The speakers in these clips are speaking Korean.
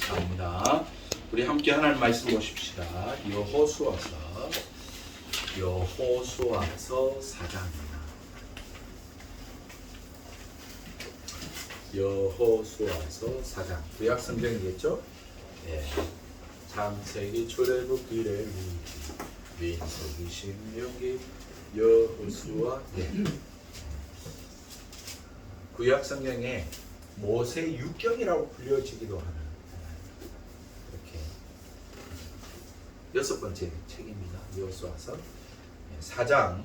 감사합니다. 우리 함께 하나님 말씀 보십시다. 여호수아서 4장입니다. 여호수아서 4장. 구약 성경이겠죠? 예. 창세기 출애굽기를 민수기 신명기 여호수아. 예. 구약 성경에 모세 육경이라고 불려지기도 하는 이렇게 6번째 책입니다. 여호수아서 4장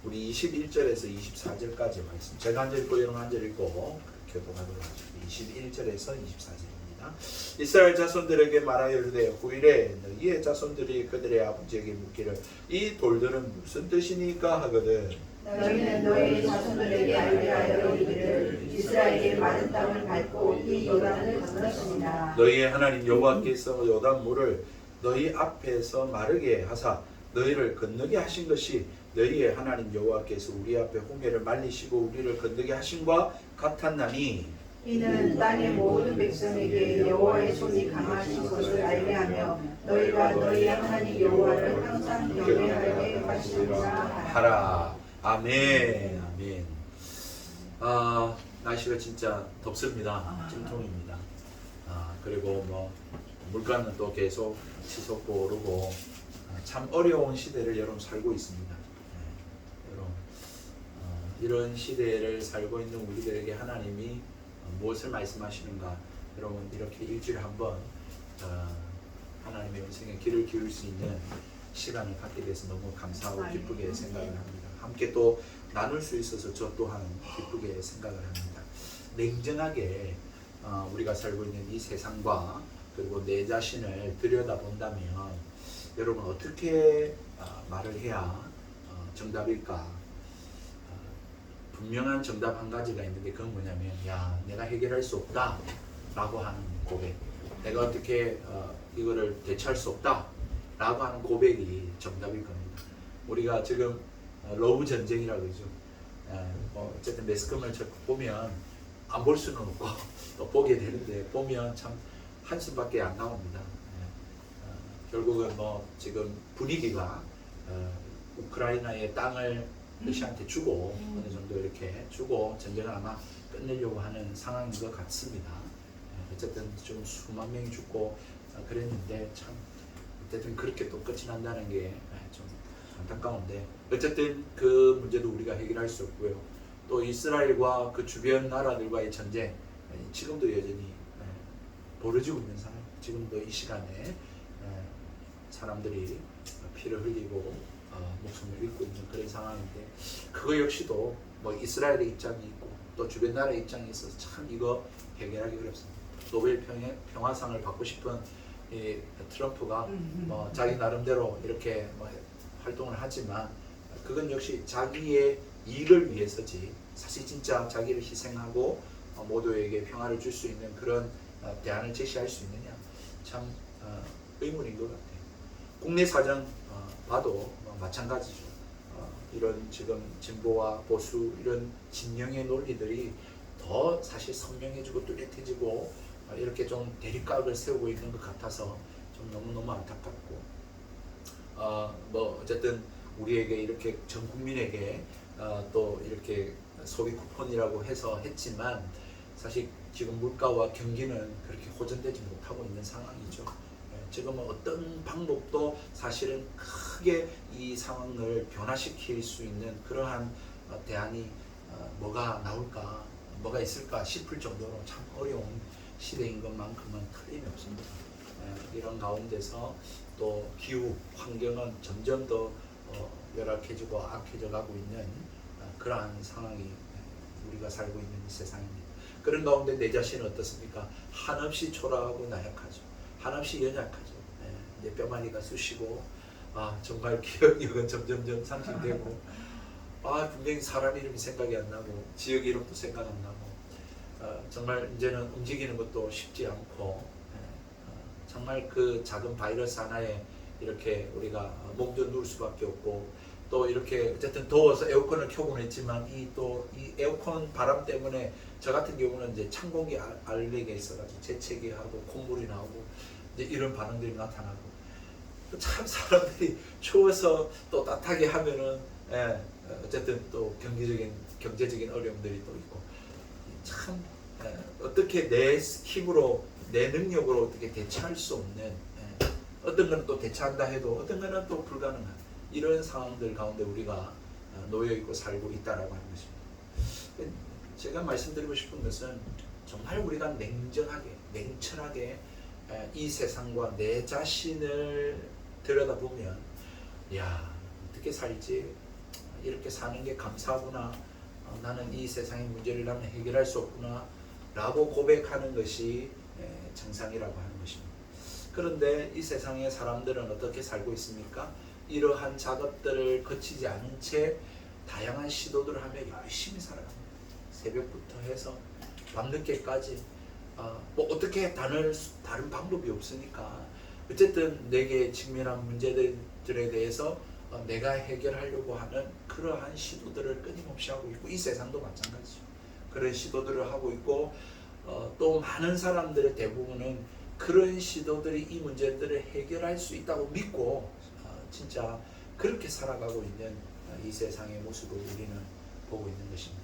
우리 21절에서 24절까지 말씀. 제가 한 절 읽고 여러분 한 절 읽고 교독하도록 하죠. 21절에서 24절입니다. 이스라엘 자손들에게 말하여 이르되 후일에 너희의 자손들이 그들의 아버지에게 묻기를 이 돌들은 무슨 뜻이니까 하거든. 너희는 너희 자손들에게 알리하여 이르기를 이스라엘의 마른 땅을 밟고 이 요단을 건넜습니다. 너희의 하나님 여호와께서 요단 물을 너희 앞에서 마르게 하사 너희를 건너게 하신 것이 너희의 하나님 여호와께서 우리 앞에 홍해를 말리시고 우리를 건너게 하신과 같았나니 이는 땅의 모든 백성에게 여호와의 손이 강하신 것을 알게 하며 너희가 너희 하나님 여호와를 항상 경외하게 하시리라 하라. 아멘. 아멘. 날씨가 진짜 덥습니다. 찜통입니다. 그리고 뭐 물가는 또 계속 치솟고 오르고 참 어려운 시대를 여러분 살고 있습니다. 여러분 이런 시대를 살고 있는 우리들에게 하나님이 무엇을 말씀하시는가? 여러분 이렇게 일주일에 한번 하나님의 은총에 귀를 기울 수 있는 시간을 갖게 돼서 너무 감사하고 기쁘게 생각을 합니다. 함께 또 나눌 수 있어서 저 또한 기쁘게 생각을 합니다. 냉정하게 우리가 살고 있는 이 세상과 그리고 내 자신을 들여다본다면 여러분 어떻게 말을 해야 정답일까? 분명한 정답 한 가지가 있는데 그건 뭐냐면 내가 해결할 수 없다 라고 하는 고백, 내가 어떻게 이거를 대처할 수 없다 라고 하는 고백이 정답일 겁니다. 우리가 지금 러브 전쟁이라고 그러죠. 어쨌든 매스컴을 보면 안 볼 수는 없고 또 보게 되는데 보면 참 한숨밖에 안 나옵니다. 결국은 뭐 지금 분위기가 우크라이나의 땅을 러시아한테 주고 어느 정도 이렇게 주고 전쟁을 아마 끝내려고 하는 상황인 것 같습니다. 어쨌든 좀 수만 명이 죽고 그랬는데 참 어쨌든 그렇게 또 끝이 난다는 게 좀 안타까운데 어쨌든 그 문제도 우리가 해결할 수 없고요. 또 이스라엘과 그 주변 나라들과의 전쟁 지금도 여전히 벌어지고 있는 상황. 지금도 이 시간에 사람들이 피를 흘리고 목숨을 잃고 있는 그런 상황인데 그거 역시도 뭐 이스라엘의 입장이 있고 또 주변 나라의 입장이 있어서 참 이거 해결하기 어렵습니다. 노벨 평화상을 받고 싶은 이 트럼프가 뭐 자기 나름대로 이렇게 뭐 활동을 하지만 그건 역시 자기의 이익을 위해서지 사실 진짜 자기를 희생하고 모두에게 평화를 줄 수 있는 그런 대안을 제시할 수 있느냐 참 의문인 것 같아요. 국내 사정 봐도 마찬가지죠. 이런 지금 진보와 보수 이런 진영의 논리들이 더 사실 선명해지고 뚜렷해지고 이렇게 좀 대립각을 세우고 있는 것 같아서 좀 너무너무 안타깝고 뭐 어쨌든 우리에게 이렇게 전 국민에게 또 이렇게 소비 쿠폰이라고 해서 했지만 사실 지금 물가와 경기는 그렇게 호전되지 못하고 있는 상황이죠. 지금은 어떤 방법도 사실은 크게 이 상황을 변화시킬 수 있는 그러한 대안이 뭐가 나올까, 뭐가 있을까 싶을 정도로 참 어려운 시대인 것만큼은 틀림이 없습니다. 이런 가운데서 또 기후, 환경은 점점 더 열악해지고 악해져 가고 있는 그러한 상황이 우리가 살고 있는 이 세상입니다. 그런 가운데 내 자신은 어떻습니까? 한없이 초라하고 나약하죠. 한없이 연약하죠. 내 뼈마디가 쑤시고 정말 기억력은 점점점 상실되고 분명히 사람 이름이 생각이 안 나고 지역 이름도 생각 안 나고 정말 이제는 움직이는 것도 쉽지 않고 정말 그 작은 바이러스 하나에 이렇게 우리가 몸져 누울 수밖에 없고 또 이렇게 어쨌든 더워서 에어컨을 켜곤 했지만 이 에어컨 바람 때문에 저 같은 경우는 이제 찬 공기 알레르기가 있어가지고 재채기 하고 콧물이 나오고 이제 이런 반응들이 나타나고 참 사람들이 추워서 또 따뜻하게 하면은 어쨌든 또 경제적인 어려움들이 또 있고 참 어떻게 내 힘으로 내 능력으로 어떻게 대처할 수 없는 어떤 거는 또 대처한다 해도 어떤 거는 또 불가능한 이런 상황들 가운데 우리가 놓여 있고 살고 있다라고 하는 것입니다. 제가 말씀드리고 싶은 것은 정말 우리가 냉정하게 냉철하게 이 세상과 내 자신을 들여다보면 야 어떻게 살지 이렇게 사는 게 감사하구나 나는 이 세상의 문제를 나는 해결할 수 없구나 라고 고백하는 것이 정상이라고 하는 것입니다. 그런데 이 세상의 사람들은 어떻게 살고 있습니까? 이러한 작업들을 거치지 않은 채 다양한 시도들을 하며 열심히 살아갑니다. 새벽부터 해서 밤늦게까지 뭐 어떻게 다른 방법이 없으니까 어쨌든 내게 직면한 문제들에 대해서 내가 해결하려고 하는 그러한 시도들을 끊임없이 하고 있고 이 세상도 마찬가지죠. 그런 시도들을 하고 있고 또 많은 사람들의 대부분은 그런 시도들이 이 문제들을 해결할 수 있다고 믿고 진짜 그렇게 살아가고 있는 이 세상의 모습을 우리는 보고 있는 것입니다.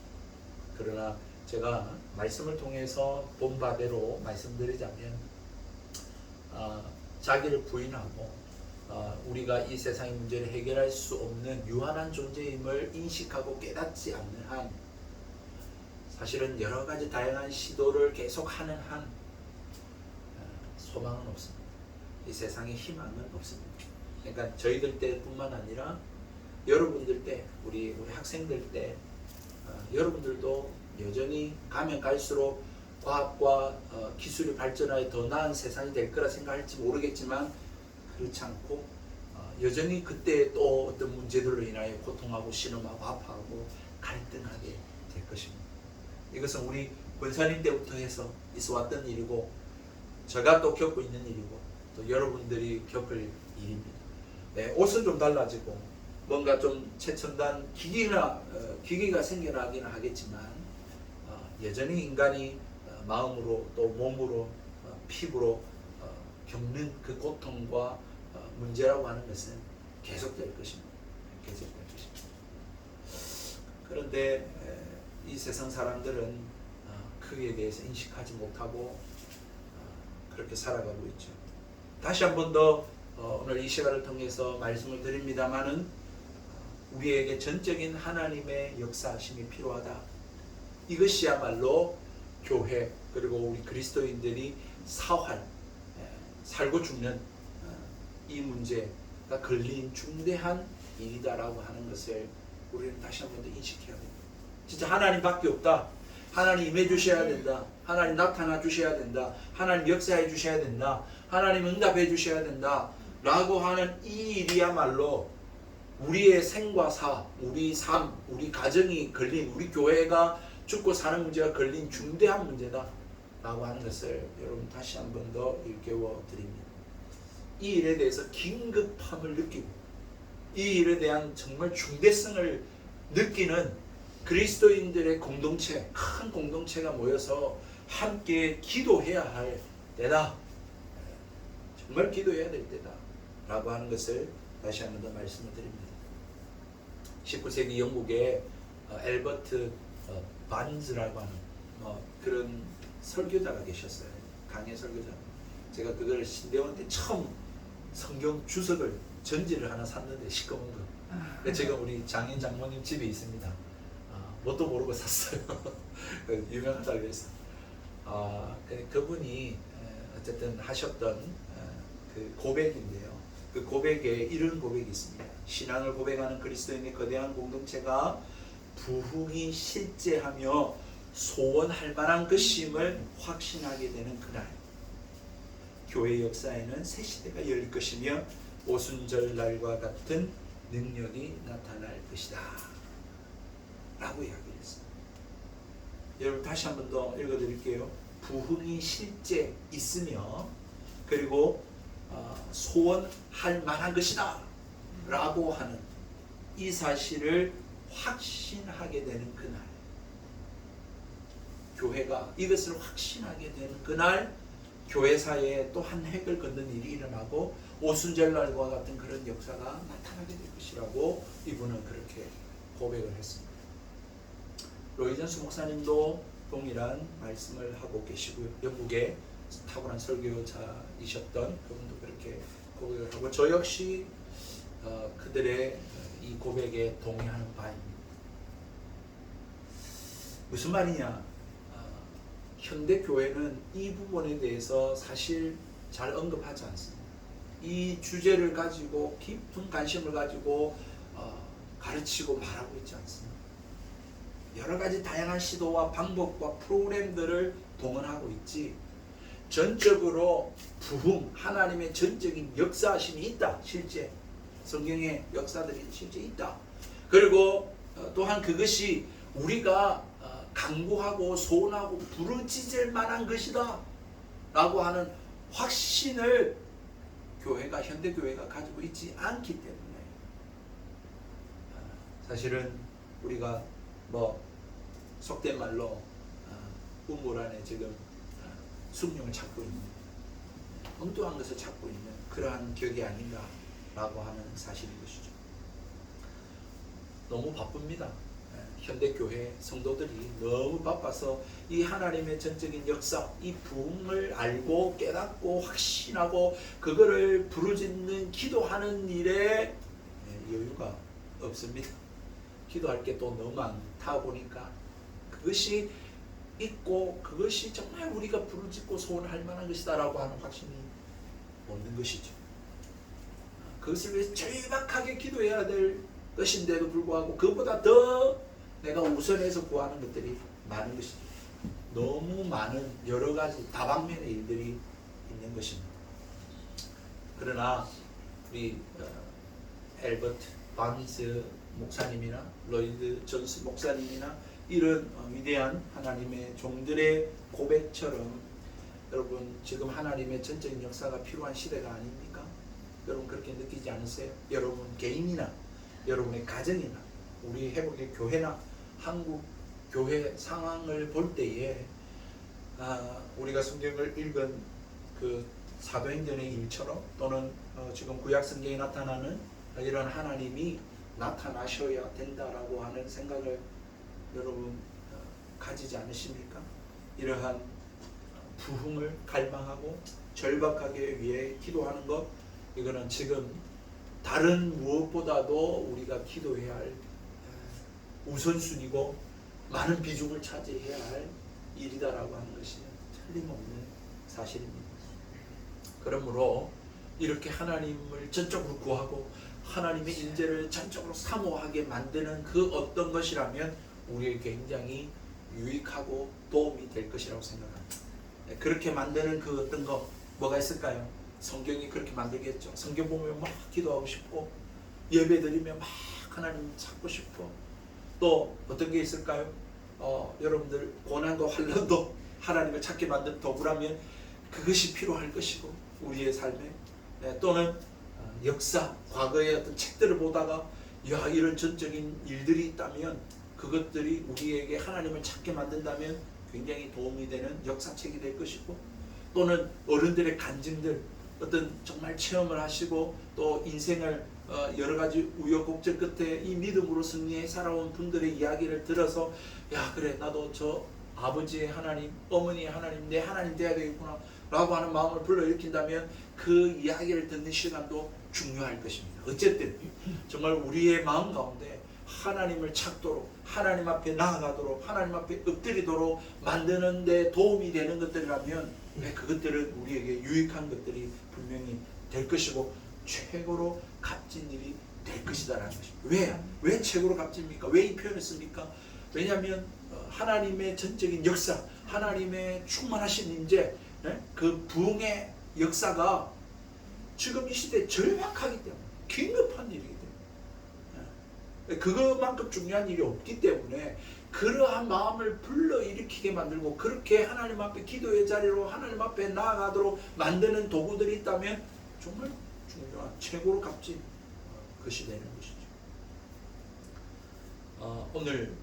그러나 제가 말씀을 통해서 본 바대로 말씀드리자면 자기를 부인하고 우리가 이 세상의 문제를 해결할 수 없는 유한한 존재임을 인식하고 깨닫지 않는 한 사실은 여러 가지 다양한 시도를 계속하는 한 소망은 없습니다. 이 세상에 희망은 없습니다. 그러니까 저희들 때뿐만 아니라 여러분들 때, 우리 학생들 때 여러분들도 여전히 가면 갈수록 과학과 기술이 발전하여 더 나은 세상이 될 거라 생각할지 모르겠지만 그렇지 않고 여전히 그때 또 어떤 문제들로 인하여 고통하고 신음하고 아파하고 갈등하게 될 것입니다. 이것은 우리 권사님 때부터 해서 있어왔던 일이고 제가 또 겪고 있는 일이고 또 여러분들이 겪을 일입니다. 옷은 좀 달라지고 뭔가 좀 최첨단 기기가 생겨나기는 하겠지만 여전히 인간이 마음으로 또 몸으로 피부로 겪는 그 고통과 문제라고 하는 것은 계속될 것입니다. 계속될 것입니다. 그런데 이 세상 사람들은 그에 대해서 인식하지 못하고 그렇게 살아가고 있죠. 다시 한 번 더 오늘 이 시간을 통해서 말씀을 드립니다마는 우리에게 전적인 하나님의 역사하심이 필요하다. 이것이야말로 교회 그리고 우리 그리스도인들이 살고 죽는 이 문제가 걸린 중대한 일이다라고 하는 것을 우리는 다시 한 번 더 인식해야 됩니다. 진짜 하나님밖에 없다. 하나님 임해 주셔야 된다. 하나님 나타나 주셔야 된다. 하나님 역사해 주셔야 된다. 하나님 응답해 주셔야 된다. 라고 하는 이 일이야말로 우리의 생과 사, 우리 삶, 우리 가정이 걸린, 우리 교회가 죽고 사는 문제가 걸린 중대한 문제다 라고 하는 것을 여러분 다시 한 번 더 일깨워 드립니다. 이 일에 대해서 긴급함을 느끼고 이 일에 대한 정말 중대성을 느끼는 그리스도인들의 공동체, 큰 공동체가 모여서 함께 기도해야 할 때다. 정말 기도해야 될 때다 라고 하는 것을 다시 한 번 더 말씀을 드립니다. 19세기 영국의 엘버트 반즈라고 하는 그런 설교자가 계셨어요. 강의 설교자. 제가 그걸 신대원 때 처음 성경 주석을 전지를 하나 샀는데 시꺼먼 거. 지금 우리 장인 장모님 집에 있습니다. 뭣도 모르고 샀어요. 유명하다고 해서. 그분이 어쨌든 하셨던 그 고백인데요. 그 고백에 이런 고백이 있습니다. 신앙을 고백하는 그리스도인의 거대한 공동체가 부흥이 실제하며 소원할 만한 것임을 확신하게 되는 그날, 교회 역사에는 새 시대가 열릴 것이며 오순절 날과 같은 능력이 나타날 것이다 라고 이야기했습니다. 여러분 다시 한 번 더 읽어드릴게요. 부흥이 실제 있으며 그리고 소원할 만한 것이다 라고 하는 이 사실을 확신하게 되는 그날, 교회가 이것을 확신하게 되는 그날, 교회사에 또 한 획을 긋는 일이 일어나고 오순절날과 같은 그런 역사가 나타나게 될 것이라고 이분은 그렇게 고백을 했습니다. 로이전스 목사님도 동일한 말씀을 하고 계시고요. 영국의 탁월한 설교자이셨던 그분도 그렇게 고백을 하고, 저 역시 그들의 이 고백에 동의하는 바입니다. 무슨 말이냐? 현대 교회는 이 부분에 대해서 사실 잘 언급하지 않습니다. 이 주제를 가지고 깊은 관심을 가지고 가르치고 말하고 있지 않습니다. 여러 가지 다양한 시도와 방법과 프로그램들을 동원하고 있지, 전적으로 부흥, 하나님의 전적인 역사하심이 있다. 실제 성경의 역사들이 실제 있다. 그리고 또한 그것이 우리가 강구하고 소원하고 부르짖을 만한 것이다 라고 하는 확신을 교회가, 현대 교회가 가지고 있지 않기 때문에, 사실은 우리가 속된 말로 우물 안에 지금 숭늉을 찾고 있는, 엉뚱한 것을 찾고 있는 그러한 격이 아닌가 라고 하는 사실인 것이죠. 너무 바쁩니다. 현대교회 성도들이 너무 바빠서 이 하나님의 전적인 역사, 이 부흥을 알고 깨닫고 확신하고 그거를 부르짖는 기도하는 일에 여유가 없습니다. 기도할 게 또 너무 많다 보니까 그것이 있고 그것이 정말 우리가 부르짖고 소원할 만한 것이다 라고 하는 확신이 없는 것이죠. 그것을 위해서 절박하게 기도해야 될 것인데도 불구하고 그보다 더 내가 우선해서 구하는 것들이 많은 것이죠. 너무 많은 여러 가지 다방면의 일들이 있는 것입니다. 그러나 우리 엘버트 바니스 목사님이나 로이드 존스 목사님이나 이런 위대한 하나님의 종들의 고백처럼, 여러분 지금 하나님의 전적인 역사가 필요한 시대가 아닙니까? 여러분 그렇게 느끼지 않으세요? 여러분 개인이나 여러분의 가정이나 우리 회복의 교회나 한국 교회 상황을 볼 때에 우리가 성경을 읽은 그 사도행전의 일처럼 또는 지금 구약 성경에 나타나는 이런 하나님이 나타나셔야 된다라고 하는 생각을 여러분 가지지 않으십니까? 이러한 부흥을 갈망하고 절박하게 위해 기도하는 것, 이거는 지금 다른 무엇보다도 우리가 기도해야 할 우선순위고 많은 비중을 차지해야 할 일이다라고 하는 것이 틀림없는 사실입니다. 그러므로 이렇게 하나님을 전적으로 구하고 하나님의 인재를 전적으로 사모하게 만드는 그 어떤 것이라면 우리에게 굉장히 유익하고 도움이 될 것이라고 생각합니다. 그렇게 만드는 그 어떤 거 뭐가 있을까요? 성경이 그렇게 만들겠죠. 성경 보면 막 기도하고 싶고 예배 드리면 막 하나님 찾고 싶고, 또 어떤 게 있을까요? 여러분들 고난과 환난도 하나님을 찾게 만든 도구라면 그것이 필요할 것이고, 우리의 삶에 또는 역사, 과거의 어떤 책들을 보다가 야 이런 전적인 일들이 있다면 그것들이 우리에게 하나님을 찾게 만든다면 굉장히 도움이 되는 역사책이 될 것이고, 또는 어른들의 간증들, 어떤 정말 체험을 하시고 또 인생을 여러 가지 우여곡절 끝에 이 믿음으로 승리해 살아온 분들의 이야기를 들어서 야 그래 나도 저 아버지의 하나님, 어머니의 하나님, 내 하나님 돼야 되겠구나 라고 하는 마음을 불러일으킨다면 그 이야기를 듣는 시간도 중요할 것입니다. 어쨌든 정말 우리의 마음 가운데 하나님을 찾도록, 하나님 앞에 나아가도록, 하나님 앞에 엎드리도록 만드는 데 도움이 되는 것들이라면 그것들은 우리에게 유익한 것들이 분명히 될 것이고 최고로 값진 일이 될 것이다라는 것입니다. 왜 최고로 값집니까? 왜 이 표현을 씁니까? 왜냐하면 하나님의 전적인 역사, 하나님의 충만하신 인재, 그 부흥의 역사가 지금 이 시대에 절박하기 때문에, 긴급한 일이기 때문에, 그것만큼 중요한 일이 없기 때문에 그러한 마음을 불러일으키게 만들고 그렇게 하나님 앞에 기도의 자리로 하나님 앞에 나아가도록 만드는 도구들이 있다면 정말 중요한 최고로 값진 것이 되는 것이죠. 오늘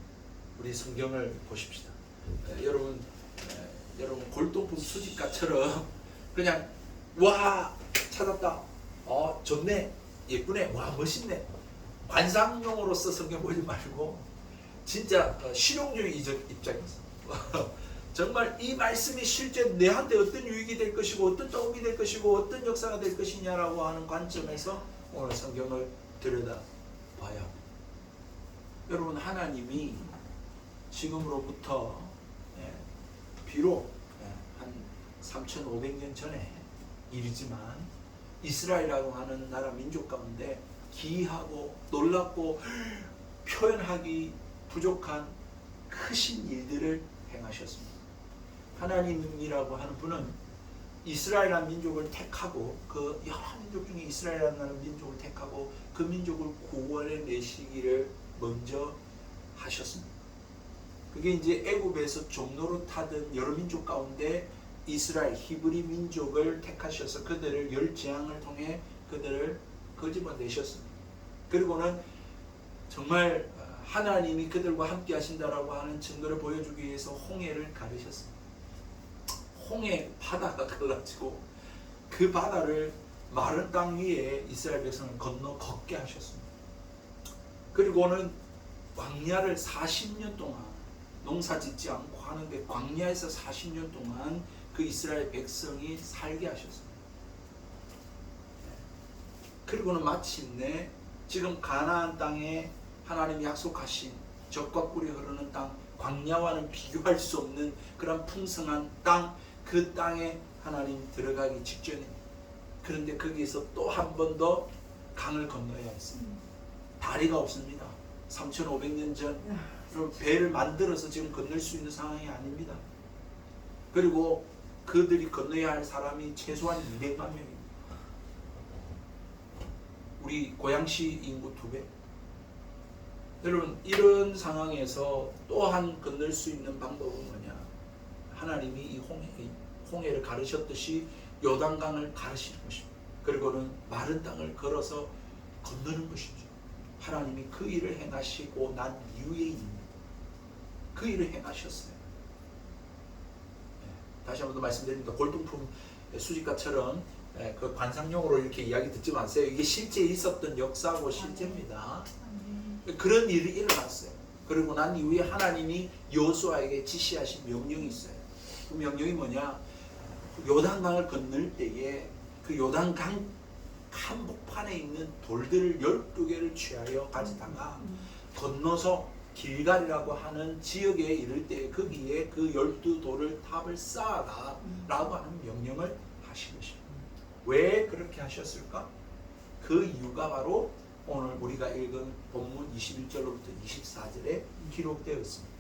우리 성경을 보십시다. 여러분 골동품 수집가처럼 그냥 와 찾았다. 좋네, 예쁘네, 와 멋있네. 관상용으로서 성경 보지 말고 진짜 실용주의 입장에서 정말 이 말씀이 실제 내한테 어떤 유익이 될 것이고 어떤 도움이 될 것이고 어떤 역사가 될 것이냐라고 하는 관점에서 오늘 성경을 들여다봐야 합니다. 여러분, 하나님이 지금으로부터 비록 한 3,500년 전에 일이지만 이스라엘이라고 하는 나라 민족 가운데 기이하고 놀랍고 표현하기 부족한 크신 일들을 행하셨습니다. 하나님이라고 하는 분은 이스라엘이라는 민족을 택하고 그 여러 민족 중에 이스라엘이라는 민족을 택하고 그 민족을 구원해 내시기를 먼저 하셨습니다. 그게 이제 애굽에서 종로로 타던 여러 민족 가운데 이스라엘 히브리 민족을 택하셔서 그들을 열 재앙을 통해 그들을 거집어내셨습니다. 그리고는 정말 하나님이 그들과 함께 하신다라고 하는 증거를 보여주기 위해서 홍해를 가르셨습니다. 홍해 바다가 갈라지고 그 바다를 마른 땅 위에 이스라엘 백성을 건너 걷게 하셨습니다. 그리고는 광야를 40년 동안 농사 짓지 않고 하는데 광야에서 40년 동안 그 이스라엘 백성이 살게 하셨습니다. 그리고는 마침내 지금 가나안 땅에 하나님이 약속하신 젖과 꿀이 흐르는 땅, 광야와는 비교할 수 없는 그런 풍성한 땅, 그 땅에 하나님 들어가기 직전입니다. 그런데 거기에서 또 한 번 더 강을 건너야 했습니다. 다리가 없습니다. 3,500년 전 배를 만들어서 지금 건널 수 있는 상황이 아닙니다. 그리고 그들이 건너야 할 사람이 최소한 200만 명입니다. 우리 고양시 인구 2배. 여러분, 이런 상황에서 또한 건널 수 있는 방법은 뭐냐? 하나님이 이 홍해를 가르셨듯이 요단강을 가르치는 것입니다. 그리고는 마른 땅을 걸어서 건너는 것이죠. 하나님이 그 일을 행하시고 난 이후에입니다. 그 일을 행하셨어요. 다시 한 번 더 말씀드립니다. 골동품 수집가처럼 그 관상용으로 이렇게 이야기 듣지 마세요. 이게 실제 있었던 역사고 실제입니다. 그런 일이 일어났어요. 그리고 난 이후에 하나님이 여호수아에게 지시하신 명령이 있어요. 그 명령이 뭐냐? 요단강을 건널 때에 그 요단강 한복판에 있는 돌들을 12개를 취하여 가지다가 건너서 길갈이라고 하는 지역에 이를 때 거기에 그 12돌을 탑을 쌓아라 라고 하는 명령을 하신 것입니다. 왜 그렇게 하셨을까? 그 이유가 바로 오늘 우리가 읽은 본문 21절로부터 24절에 기록되어 있습니다.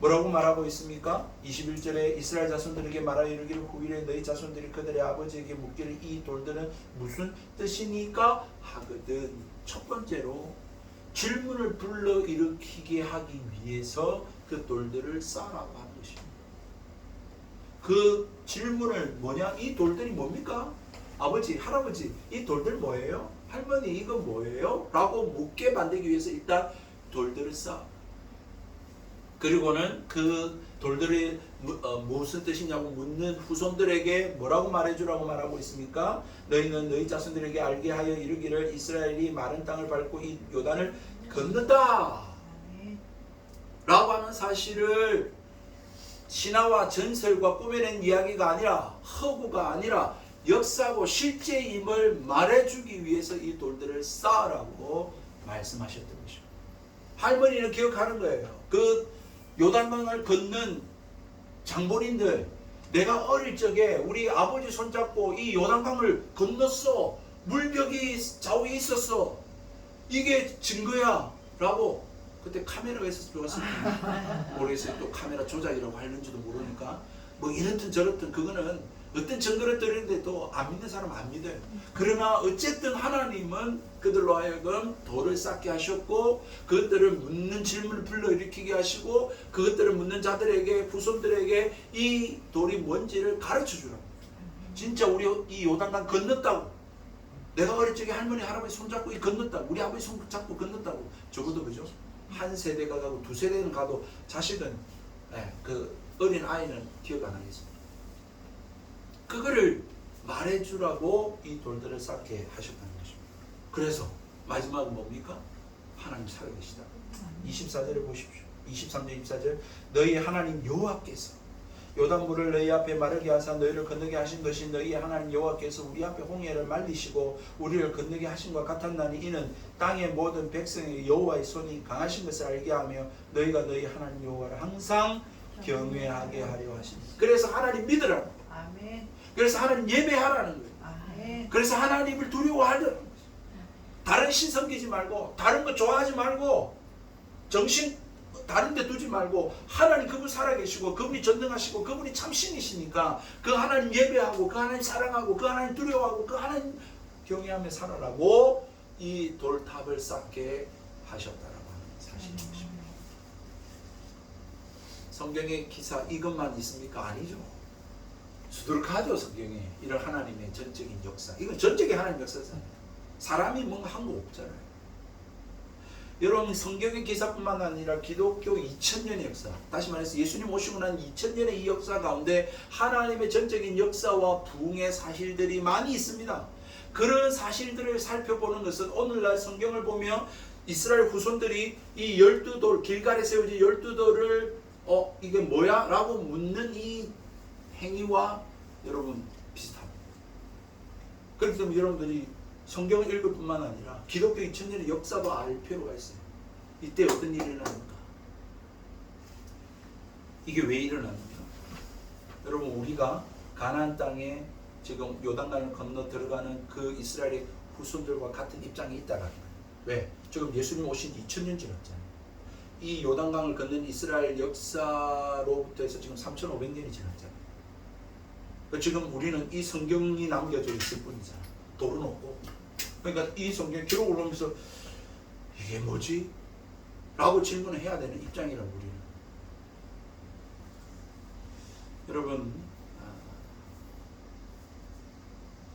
뭐라고 말하고 있습니까? 21절에 이스라엘 자손들에게 말하여 이르기를 후일에 너희 자손들이 그들의 아버지에게 묻기를 이 돌들은 무슨 뜻이니까 하거든. 첫 번째로 질문을 불러일으키게 하기 위해서 그 돌들을 쌓으라고 하는 것입니다. 그 질문을 뭐냐? 이 돌들이 뭡니까? 아버지, 할아버지, 이 돌들 뭐예요? 할머니, 이거 뭐예요? 라고 묻게 만들기 위해서 일단 돌들을 쌓아. 그리고는 그 돌들이 무슨 뜻이냐고 묻는 후손들에게 뭐라고 말해주라고 말하고 있습니까? 너희는 너희 자손들에게 알게 하여 이르기를 이스라엘이 마른 땅을 밟고 이 요단을 건넌다 라고 하는 사실을 신화와 전설과 꾸며낸 이야기가 아니라 허구가 아니라 역사고 실제임을 말해주기 위해서 이 돌들을 쌓으라고 말씀하셨던 것입니다. 할머니는 기억하는 거예요. 그 요단강을 건넌 장본인들, 내가 어릴 적에 우리 아버지 손잡고 이 요단강을 건넜어. 물벽이 좌우에 있었어. 이게 증거야 라고. 그때 카메라가 있어서 좋았습니다. 모르겠어요. 또 카메라 조작이라고 하는지도 모르니까 뭐 이렇든 저렇든 그거는 어떤 증거를 드리는데도 안 믿는 사람 안 믿어요. 그러나 어쨌든 하나님은 그들로 하여금 돌을 쌓게 하셨고 그것들을 묻는 질문을 불러일으키게 하시고 그것들을 묻는 자들에게 후손들에게 이 돌이 뭔지를 가르쳐 주라고. 진짜 우리 이 요단강 건넜다고 내가 어릴 적에 할머니 할아버지 손잡고 건넜다. 우리 아버지 손잡고 건넜다고. 적어도 그죠? 한 세대가 가고 두 세대는 가도 자식은 그 어린 아이는 기억 안 하겠습니다. 그거를 말해주라고 이 돌들을 쌓게 하셨다는 것입니다. 그래서 마지막은 뭡니까? 하나님 살아계시다. 24절을 보십시오. 23절 24절 너희 하나님 여호와께서 요단물을 너희 앞에 마르게 하사 너희를 건너게 하신 것이 너희 하나님 여호와께서 우리 앞에 홍해를 말리시고 우리를 건너게 하신 것 같았나니 이는 땅의 모든 백성의 여호와의 손이 강하신 것을 알게 하며 너희가 너희 하나님 여호와를 항상 경외하게 하려 하십니다. 그래서 하나님 믿으라고. 아멘. 그래서 하나님 예배하라는 거예요. 아멘. 그래서 하나님을 두려워하려는 거예요. 다른 신 섬기지 말고 다른 거 좋아하지 말고 정신 다른 데 두지 말고 하나님 그분 살아계시고 그분이 전능하시고 그분이 참 신이시니까 그 하나님 예배하고 그 하나님 사랑하고 그 하나님 두려워하고 그 하나님 경외하며 살아라고 이 돌탑을 쌓게 하셨다라고 하는 사실인 것입니다. 성경의 기사 이것만 있습니까? 아니죠. 수두룩하죠. 성경에 이런 하나님의 전적인 역사. 이건 전적인 하나님 역사잖아요. 사람이 뭔가 한 거 없잖아요. 여러분 성경의 기사뿐만 아니라 기독교 2000년의 역사, 다시 말해서 예수님 오시고 난 2000년의 이 역사 가운데 하나님의 전적인 역사와 부흥의 사실들이 많이 있습니다. 그런 사실들을 살펴보는 것은 오늘날 성경을 보며 이스라엘 후손들이 이 12돌 길갈에 세워진 12돌을 이게 뭐야? 라고 묻는 이 행위와 여러분 비슷합니다. 그렇기 때문에 여러분들이 성경을 읽을 뿐만 아니라 기독교 2000년의 역사도 알 필요가 있어요. 이때 어떤 일이 일어납니까? 이게 왜 일어납니까? 여러분 우리가 가나안 땅에 지금 요단강을 건너 들어가는 그 이스라엘의 후손들과 같은 입장이 있다라는 거예요. 왜? 지금 예수님 오신 지 2000년 지났잖아요. 이 요단강을 건넌 이스라엘 역사로부터 해서 지금 3500년이 지났잖아요. 지금 우리는 이 성경이 남겨져 있을 뿐이잖아요. 돌은 없고. 그러니까 이 성경 기록을 보면서 이게 뭐지? 라고 질문을 해야 되는 입장이라고 우리는. 여러분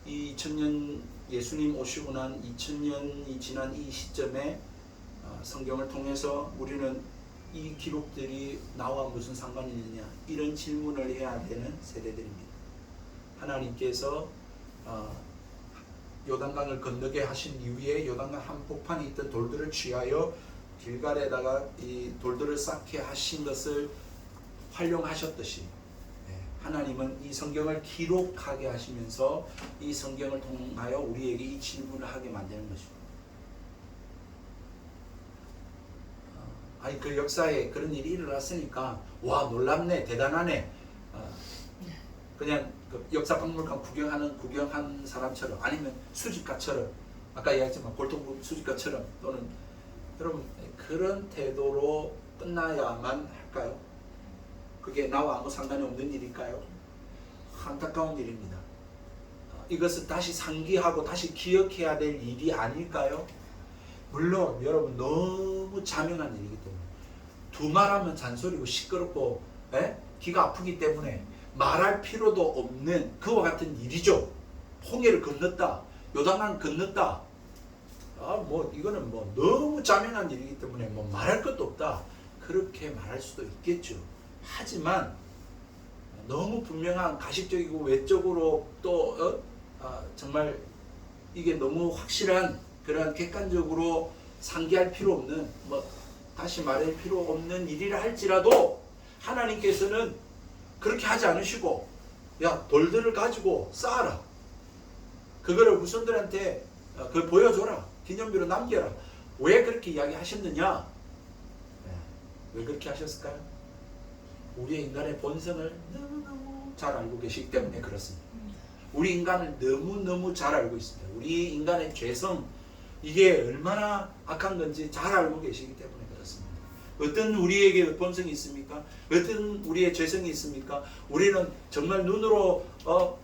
이 2000년 예수님 오시고 난 2000년이 지난 이 시점에 성경을 통해서 우리는 이 기록들이 나와 무슨 상관이 있느냐 이런 질문을 해야 되는 세대들입니다. 하나님께서 요단강을 건너게 하신 이후에 요단강 한복판에 있던 돌들을 취하여 길갈에다가 이 돌들을 쌓게 하신 것을 활용하셨듯이 하나님은 이 성경을 기록하게 하시면서 이 성경을 통하여 우리에게 이 질문을 하게 만드는 것입니다. 아니 그 역사에 그런 일이 일어났으니까 와 놀랍네 대단하네 그냥 그 역사박물관 구경한 사람처럼 아니면 수집가처럼 아까 이야기했지만 골동품 수집가처럼 또는 여러분 그런 태도로 끝나야만 할까요? 그게 나와 아무 상관이 없는 일일까요? 안타까운 일입니다. 이것을 다시 상기하고 다시 기억해야 될 일이 아닐까요? 물론 여러분 너무 자명한 일이기 때문에 두말하면 잔소리고 시끄럽고 귀가 아프기 때문에 말할 필요도 없는 그와 같은 일이죠. 홍해를 건넜다. 요단강 건넜다. 이거는 너무 자명한 일이기 때문에 말할 것도 없다. 그렇게 말할 수도 있겠죠. 하지만 너무 분명한 가식적이고 외적으로 또 정말 이게 너무 확실한 그러한 객관적으로 상기할 필요 없는 다시 말할 필요 없는 일이라 할지라도 하나님께서는 그렇게 하지 않으시고 야 돌들을 가지고 쌓아라. 그거를 후손들한테 그걸 보여줘라. 기념비로 남겨라. 왜 그렇게 이야기하셨느냐? 왜 그렇게 하셨을까요? 우리의 인간의 본성을 너무너무 잘 알고 계시기 때문에 그렇습니다. 우리 인간을 너무너무 잘 알고 있습니다. 우리 인간의 죄성 이게 얼마나 악한 건지 잘 알고 계시기 때문에 그렇습니다. 어떤 우리에게 본성이 있습니까? 어떤 우리의 죄성이 있습니까? 우리는 정말 눈으로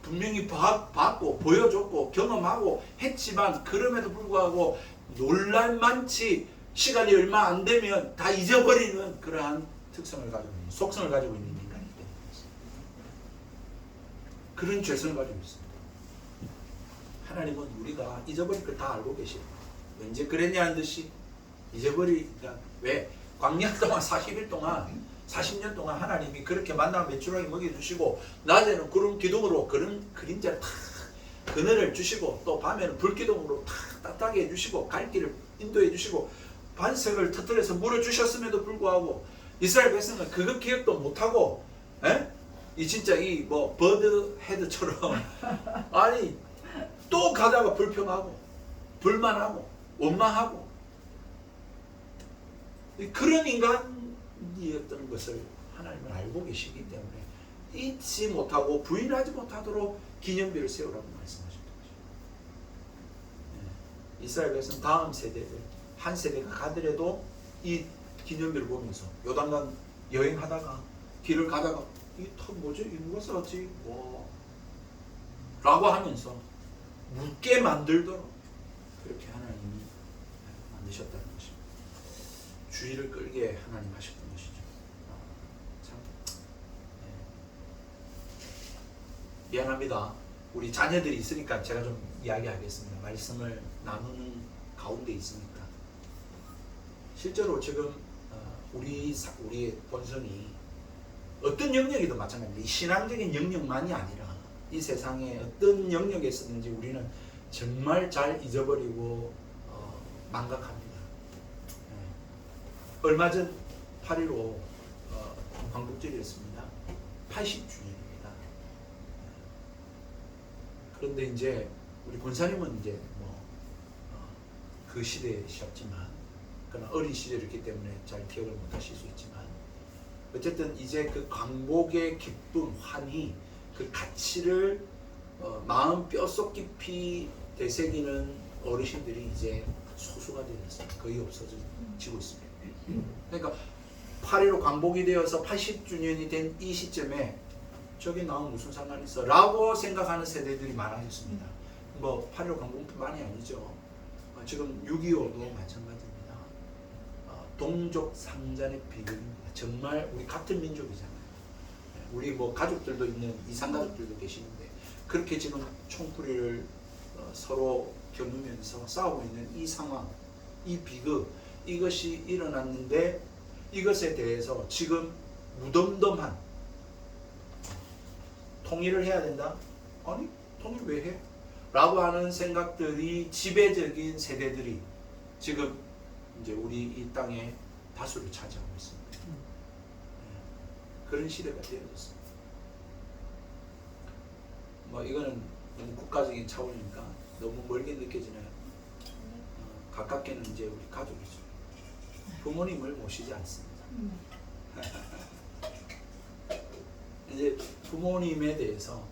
분명히 봤고 보여줬고 경험하고 했지만 그럼에도 불구하고 놀랄만치 시간이 얼마 안 되면 다 잊어버리는 그러한 특성을 가지고 있는 속성을 가지고 있는 인간이기 때문에 그런 죄성을 가지고 있습니다. 하나님은 우리가 잊어버릴 걸 다 알고 계시고 언제 그랬냐는 듯이 잊어버리니까 왜? 광야 동안 40일 동안 40년 동안 하나님이 그렇게 만나 매출하게 먹여주시고 낮에는 구름 기둥으로 그런 그림자를 탁 그늘을 주시고 또 밤에는 불기둥으로 탁 따뜻하게 해주시고 갈 길을 인도해 주시고 반석을 터뜨려서 물을 주셨음에도 불구하고 이스라엘 백성은 그거 기억도 못하고 이 진짜 이 뭐 버드 헤드처럼 아니 또 가다가 불평하고 불만하고 원망하고 그런 인간이었던 것을 하나님은 알고 계시기 때문에 잊지 못하고 부인하지 못하도록 기념비를 세우라고 말씀하셨던 것이죠. 이스라엘 백성 다음 세대들 한 세대가 가더라도 이 기념비를 보면서 요단강 여행하다가 길을 가다가 이 턱 뭐지? 이 누가 썼지? 뭐 라고 하면서 묻게 만들도록 그렇게 하나님이 만드셨다는 것입니다. 주의를 끌게 하나님 하셨던 것이죠. 참 미안합니다. 우리 자녀들이 있으니까 제가 좀 이야기하겠습니다. 말씀을 나누는 가운데 있으니까 실제로 지금 우리의 본성이 어떤 영역이든 마찬가지입니다. 이 신앙적인 영역만이 아니라 이 세상에 어떤 영역에 있었는지 우리는 정말 잘 잊어버리고 망각합니다. 얼마 전 8.15 광복절이었습니다. 80주년입니다. 그런데 이제 우리 권사님은 이제 그 시대셨지만 그러나 어린 시절이었기 때문에 잘 기억을 못하실 수 있지만 어쨌든 이제 그 광복의 기쁨, 환희, 그 가치를 마음 뼛속 깊이 되새기는 어르신들이 이제 소수가 되었어요. 거의 없어지고 있습니다. 그러니까 8.15 광복이 되어서 80주년이 된 이 시점에 저게 나하고 무슨 상관이 있어? 라고 생각하는 세대들이 많아졌습니다. 뭐 8.15 광복뿐만이 아니죠. 지금 6.25도 마찬가지입니다. 동족 상잔의 비극입니다. 정말 우리 같은 민족이잖아요. 우리 뭐 가족들도 있는 이상 가족들도 계시는데 그렇게 지금 총풀이를 서로 겨누면서 싸우고 있는 이 상황, 이 비극, 이것이 일어났는데 이것에 대해서 지금 무덤덤한 통일을 해야 된다? 아니, 통일 왜 해? 라고 하는 생각들이 지배적인 세대들이 지금 이제 우리 이 땅에 다수를 차지하고 있습니다. 그런 시대가 되어졌습니다. 뭐 이거는 너무 국가적인 차원이니까 너무 멀게 느껴지나요? 가깝게는 이제 우리 가족이죠. 부모님을 모시지 않습니다. 이제 부모님에 대해서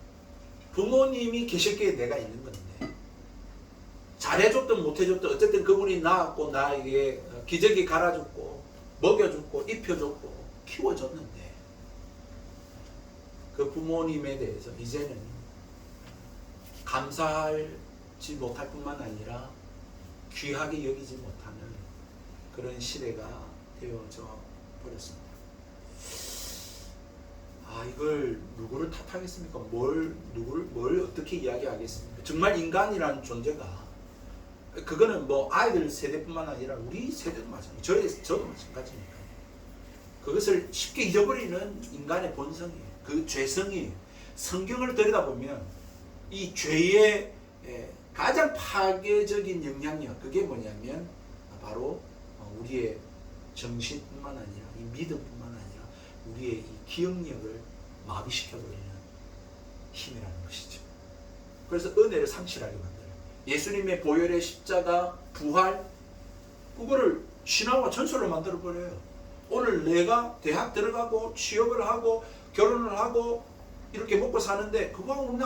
부모님이 계셨기에 내가 있는 건데 잘해줬든 못해줬든 어쨌든 그분이 낳았고 나에게 기저귀 갈아줬고 먹여줬고 입혀줬고 키워줬는데 그 부모님에 대해서 이제는 감사하지 못할 뿐만 아니라 귀하게 여기지 못하는 그런 시대가 되어져 버렸습니다. 이걸 누구를 탓하겠습니까? 뭘 어떻게 이야기하겠습니까? 정말 인간이라는 존재가 그거는 뭐 아이들 세대뿐만 아니라 우리 세대도 마찬가지, 저도 마찬가지니까 그것을 쉽게 잊어버리는 인간의 본성이에요. 그 죄성이 성경을 들여다보면 이 죄의 가장 파괴적인 영향력 그게 뭐냐면 바로 우리의 정신뿐만 아니라 이 믿음뿐만 아니라 우리의 이 기억력을 마비시켜버리는 힘이라는 것이죠. 그래서 은혜를 상실하게 만들어요. 예수님의 보혈의 십자가, 부활 그거를 신화와 전설로 만들어버려요. 오늘 내가 대학 들어가고 취업을 하고 결혼을 하고 이렇게 먹고 사는데 그거하고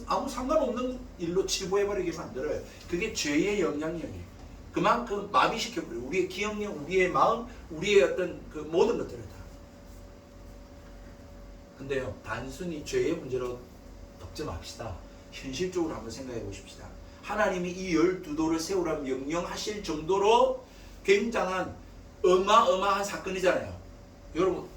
아무 상관없는 일로 치부해버리게 만들어요. 그게 죄의 영향력이에요. 그만큼 마비시켜버려요. 우리의 기억력, 우리의 마음, 우리의 어떤 그 모든 것들을 다. 근데요, 단순히 죄의 문제로 덮지 맙시다. 현실적으로 한번 생각해 보십시다. 하나님이 이 12도를 세우라고 명령하실 정도로 굉장한 어마어마한 사건이잖아요. 여러분,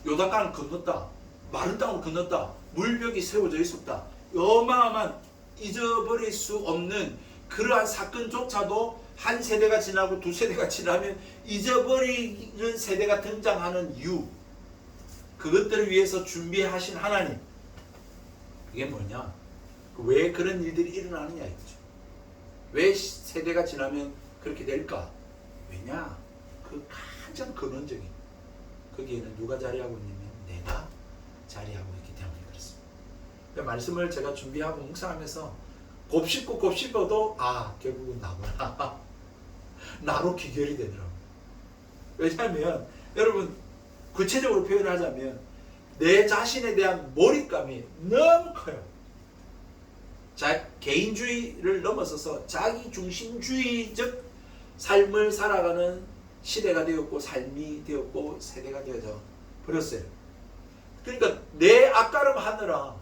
요단강을 건넜다. 마른 땅으로 건넜다. 물벽이 세워져 있었다. 어마어마한 잊어버릴 수 없는 그러한 사건조차도 한 세대가 지나고 두 세대가 지나면 잊어버리는 세대가 등장하는 이유, 그것들을 위해서 준비하신 하나님, 그게 뭐냐? 왜 그런 일들이 일어나느냐 이거죠. 왜 세대가 지나면 그렇게 될까? 왜냐? 그 가장 근원적인, 거기에는 누가 자리하고 있냐면 내가 자리하고 있기 때문에 그렇습니다. 그러니까 말씀을 제가 준비하고 묵상하면서 곱씹어도 결국은 나구나. 나로 귀결이 되더라고요. 왜냐하면 여러분 구체적으로 표현하자면 내 자신에 대한 몰입감이 너무 커요. 개인주의를 넘어서서 자기중심주의적 삶을 살아가는 시대가 되었고 삶이 되었고 세대가 되어져 버렸어요. 그러니까 내 앞가름 하느라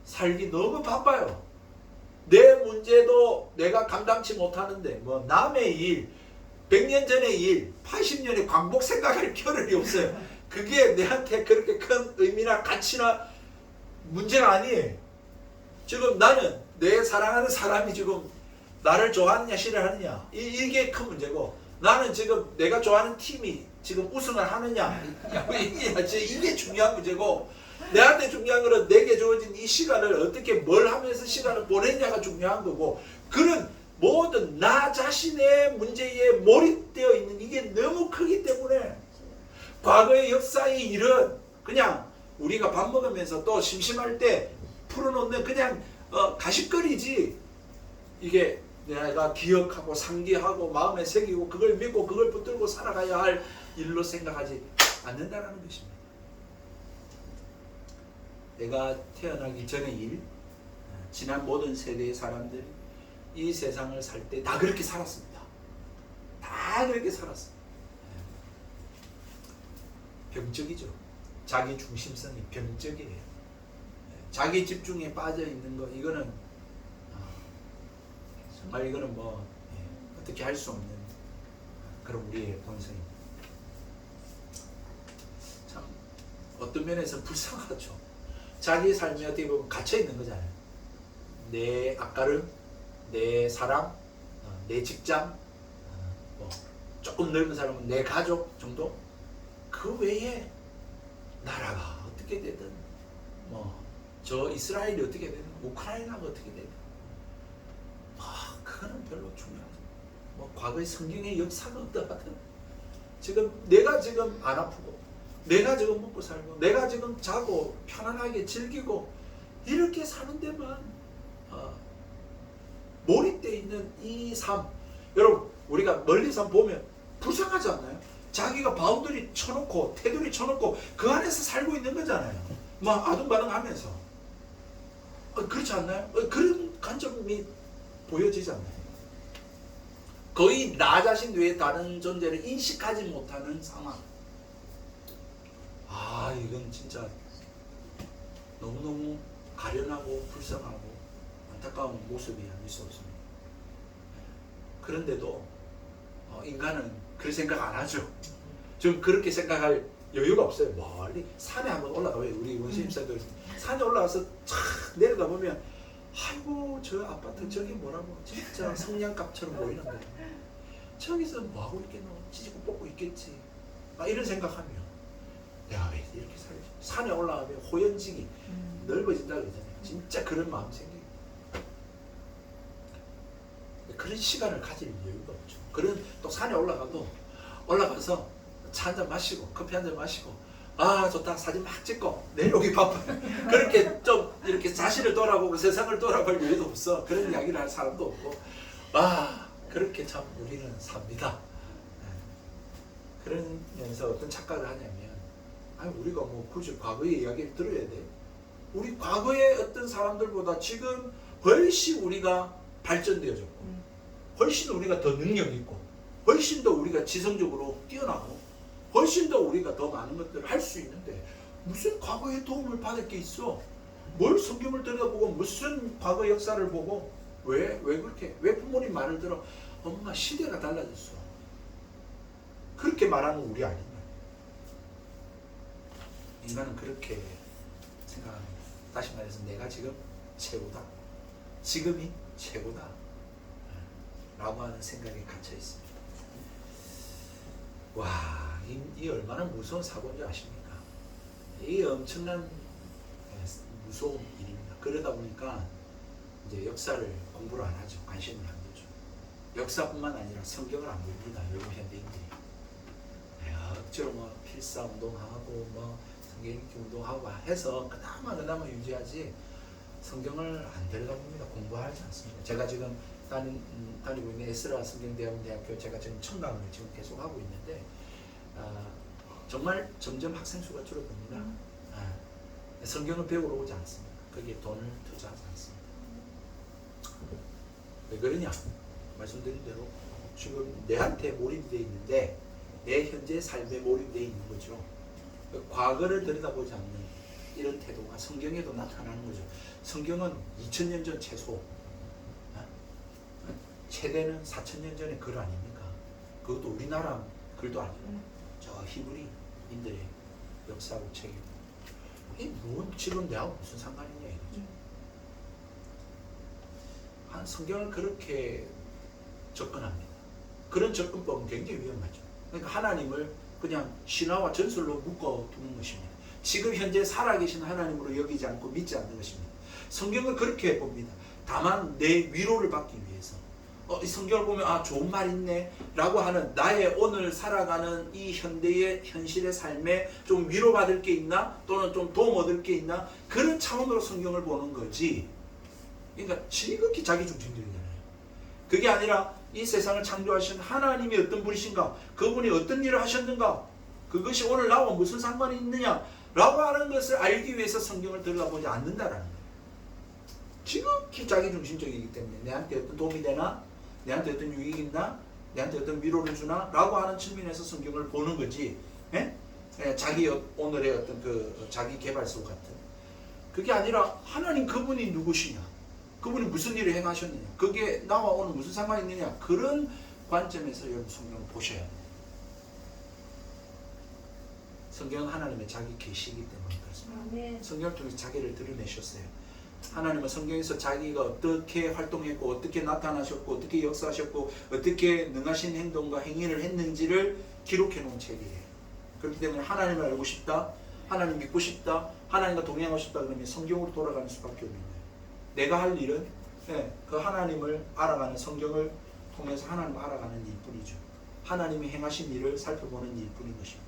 살기 너무 바빠요. 내 문제도 내가 감당치 못하는데 뭐 남의 일, 100년 전의 일, 80년의 광복 생각할 겨를이 없어요. 그게 내한테 그렇게 큰 의미나 가치나 문제가 아니에요. 지금 나는 내 사랑하는 사람이 지금 나를 좋아하느냐 싫어하느냐 이게 큰 문제고, 나는 지금 내가 좋아하는 팀이 지금 우승을 하느냐 이게 중요한 문제고, 내한테 중요한 것은 내게 주어진 이 시간을 어떻게 뭘 하면서 시간을 보냈냐가 중요한 거고, 그런 모든 나 자신의 문제에 몰입되어 있는 이게 너무 크기 때문에 과거의 역사의 일은 그냥 우리가 밥 먹으면서 또 심심할 때 풀어놓는 그냥 가십거리지, 이게 내가 기억하고 상기하고 마음에 새기고 그걸 믿고 그걸 붙들고 살아가야 할 일로 생각하지 않는다는 것입니다. 내가 태어나기 전의 일, 지난 모든 세대의 사람들이 이 세상을 살 때 다 그렇게 살았습니다. 다 그렇게 살았습니다. 병적이죠. 자기 중심성이 병적이에요. 자기 집중에 빠져 있는 거, 이거는 정말 이거는 뭐 어떻게 할 수 없는 그런 우리의 본성입니다. 참 어떤 면에서 불쌍하죠. 자기 삶이 어떻게 보면 갇혀 있는 거잖아요. 내 앞가름, 내 사랑, 내 직장, 뭐 조금 넓은 사람은 내 가족 정도. 그 외에 나라가 어떻게 되든, 뭐 저 이스라엘이 어떻게 되든, 우크라이나가 어떻게 되든, 그거는 별로 중요하지. 뭐 과거의 성경의 역사가 어떠하든, 지금 내가 지금 안 아프고, 내가 지금 먹고 살고, 내가 지금 자고 편안하게 즐기고 이렇게 사는 데만 몰입되어 있는 이 삶, 여러분 우리가 멀리서 보면 불쌍하지 않나요? 자기가 바운더리 쳐놓고 테두리 쳐놓고 그 안에서 살고 있는 거잖아요. 막 아둥바둥하면서. 그렇지 않나요? 그런 관점이 보여지지 않나요? 거의 나 자신 외에 다른 존재를 인식하지 못하는 상황. 이건 진짜 너무너무 가련하고 불쌍하고 안타까운 모습이 아닐 수 없습니다. 그런데도 인간은 그런 생각 안 하죠. 좀 그렇게 생각할 여유가 없어요. 멀리 산에 한번 올라가봐요. 우리 원시집사들 산에 올라가서 촥 내려다 보면 아이고 저 아파트 저기 뭐라고 진짜 성냥갑처럼 보이는데 저기서 뭐하고 있겠노? 찢고 뽑고 있겠지. 이런 생각하면 내가 왜 이렇게 살지? 산에 올라가면 호연직이 넓어진다 그러잖아요. 진짜 그런 마음 생겨요. 그런 시간을 가질 여유가 없죠. 그런 또 산에 올라가서 차 한잔 마시고 커피 한잔 마시고 좋다 사진 막 찍고 내려오기 바빠요. 그렇게 좀 이렇게 자신을 돌아보고 세상을 돌아볼 여유도 없어. 그런 이야기를 할 사람도 없고 그렇게 참 우리는 삽니다. 그런 면에서 어떤 착각을 하냐면 우리가 뭐 굳이 과거의 이야기를 들어야 돼? 우리 과거의 어떤 사람들보다 지금 훨씬 우리가 발전되어졌고 훨씬 우리가 더 능력 있고 훨씬 더 우리가 지성적으로 뛰어나고 훨씬 더 우리가 더 많은 것들을 할 수 있는데 무슨 과거의 도움을 받을 게 있어? 뭘 성경을 들여다보고 무슨 과거 역사를 보고 왜 그렇게? 왜 부모님 말을 들어? 엄마 시대가 달라졌어. 그렇게 말하는 우리 아닌가요? 인간은 그렇게 생각합니다. 다시 말해서 내가 지금 최고다. 지금이 최고다 라고 하는 생각에 갇혀 있습니다. 와, 이 얼마나 무서운 사고인지 아십니까? 이 엄청난 무서운 일입니다. 그러다 보니까 이제 역사를 공부를 안 하죠. 관심을 안 두죠. 역사뿐만 아니라 성경을 안 봅니다. 요즘 현대인들이. 억지로 뭐 필사운동하고 뭐 성경 읽기 운동하고 해서 그나마 유지하지 성경을 안 들여다봅니다. 공부하지 않습니다. 제가 지금 다니고 있는 에스라 성경대학교 제가 지금 청강을 지금 계속 하고 있는데 정말 점점 학생 수가 줄어듭니다. 성경을 배우러 오지 않습니다. 거기에 돈을 투자하지 않습니다. 왜 그러냐? 말씀드린 대로 지금 내한테 몰입되어 있는데 내 현재 삶에 몰입되어 있는 거죠. 과거를 들여다보지 않는 이런 태도가 성경에도 나타나는 거죠. 성경은 2000년 전 최소, 최대는 4000년 전의 글 아닙니까? 그것도 우리나라 글도 아니고 저 히브리인들의 역사고 책이고, 이게 지금 내하고 무슨 상관이냐 이거죠. 성경을 그렇게 접근합니다. 그런 접근법은 굉장히 위험하죠. 그러니까 하나님을 그냥 신화와 전설로 묶어두는 것입니다. 지금 현재 살아계신 하나님으로 여기지 않고 믿지 않는 것입니다. 성경을 그렇게 봅니다. 다만 내 위로를 받기 위해서 이 성경을 보면 좋은 말 있네 라고 하는 나의 오늘 살아가는 이 현대의 현실의 삶에 좀 위로받을 게 있나 또는 좀 도움 얻을 게 있나 그런 차원으로 성경을 보는 거지. 그러니까 지극히 자기중심적이잖아요. 그게 아니라 이 세상을 창조하신 하나님이 어떤 분이신가, 그분이 어떤 일을 하셨는가, 그것이 오늘 나와 무슨 상관이 있느냐 라고 하는 것을 알기 위해서 성경을 들여다보지 않는다라는 거예요. 지극히 자기중심적이기 때문에 내한테 어떤 도움이 되나, 내한테 어떤 유익이 있나, 내한테 어떤 위로를 주나 라고 하는 측면에서 성경을 보는 거지. 자기 오늘의 어떤 그 자기 개발서 같은 그게 아니라 하나님 그분이 누구시냐, 그분이 무슨 일을 행하셨느냐, 그게 나와 오늘 무슨 상관이 있느냐, 그런 관점에서 여러분 성경을 보셔야 돼요. 성경은 하나님의 자기 계시이기 때문에 그렇습니다. 성경을 통해서 자기를 드러내셨어요. 하나님은 성경에서 자기가 어떻게 활동했고 어떻게 나타나셨고 어떻게 역사하셨고 어떻게 능하신 행동과 행위를 했는지를 기록해 놓은 책이에요. 그렇기 때문에 하나님을 알고 싶다, 하나님 믿고 싶다, 하나님과 동행하고 싶다 그러면 성경으로 돌아가는 수밖에 없는 거예요. 내가 할 일은 그 하나님을 알아가는 성경을 통해서 하나님을 알아가는 일뿐이죠. 하나님이 행하신 일을 살펴보는 일뿐인 것입니다.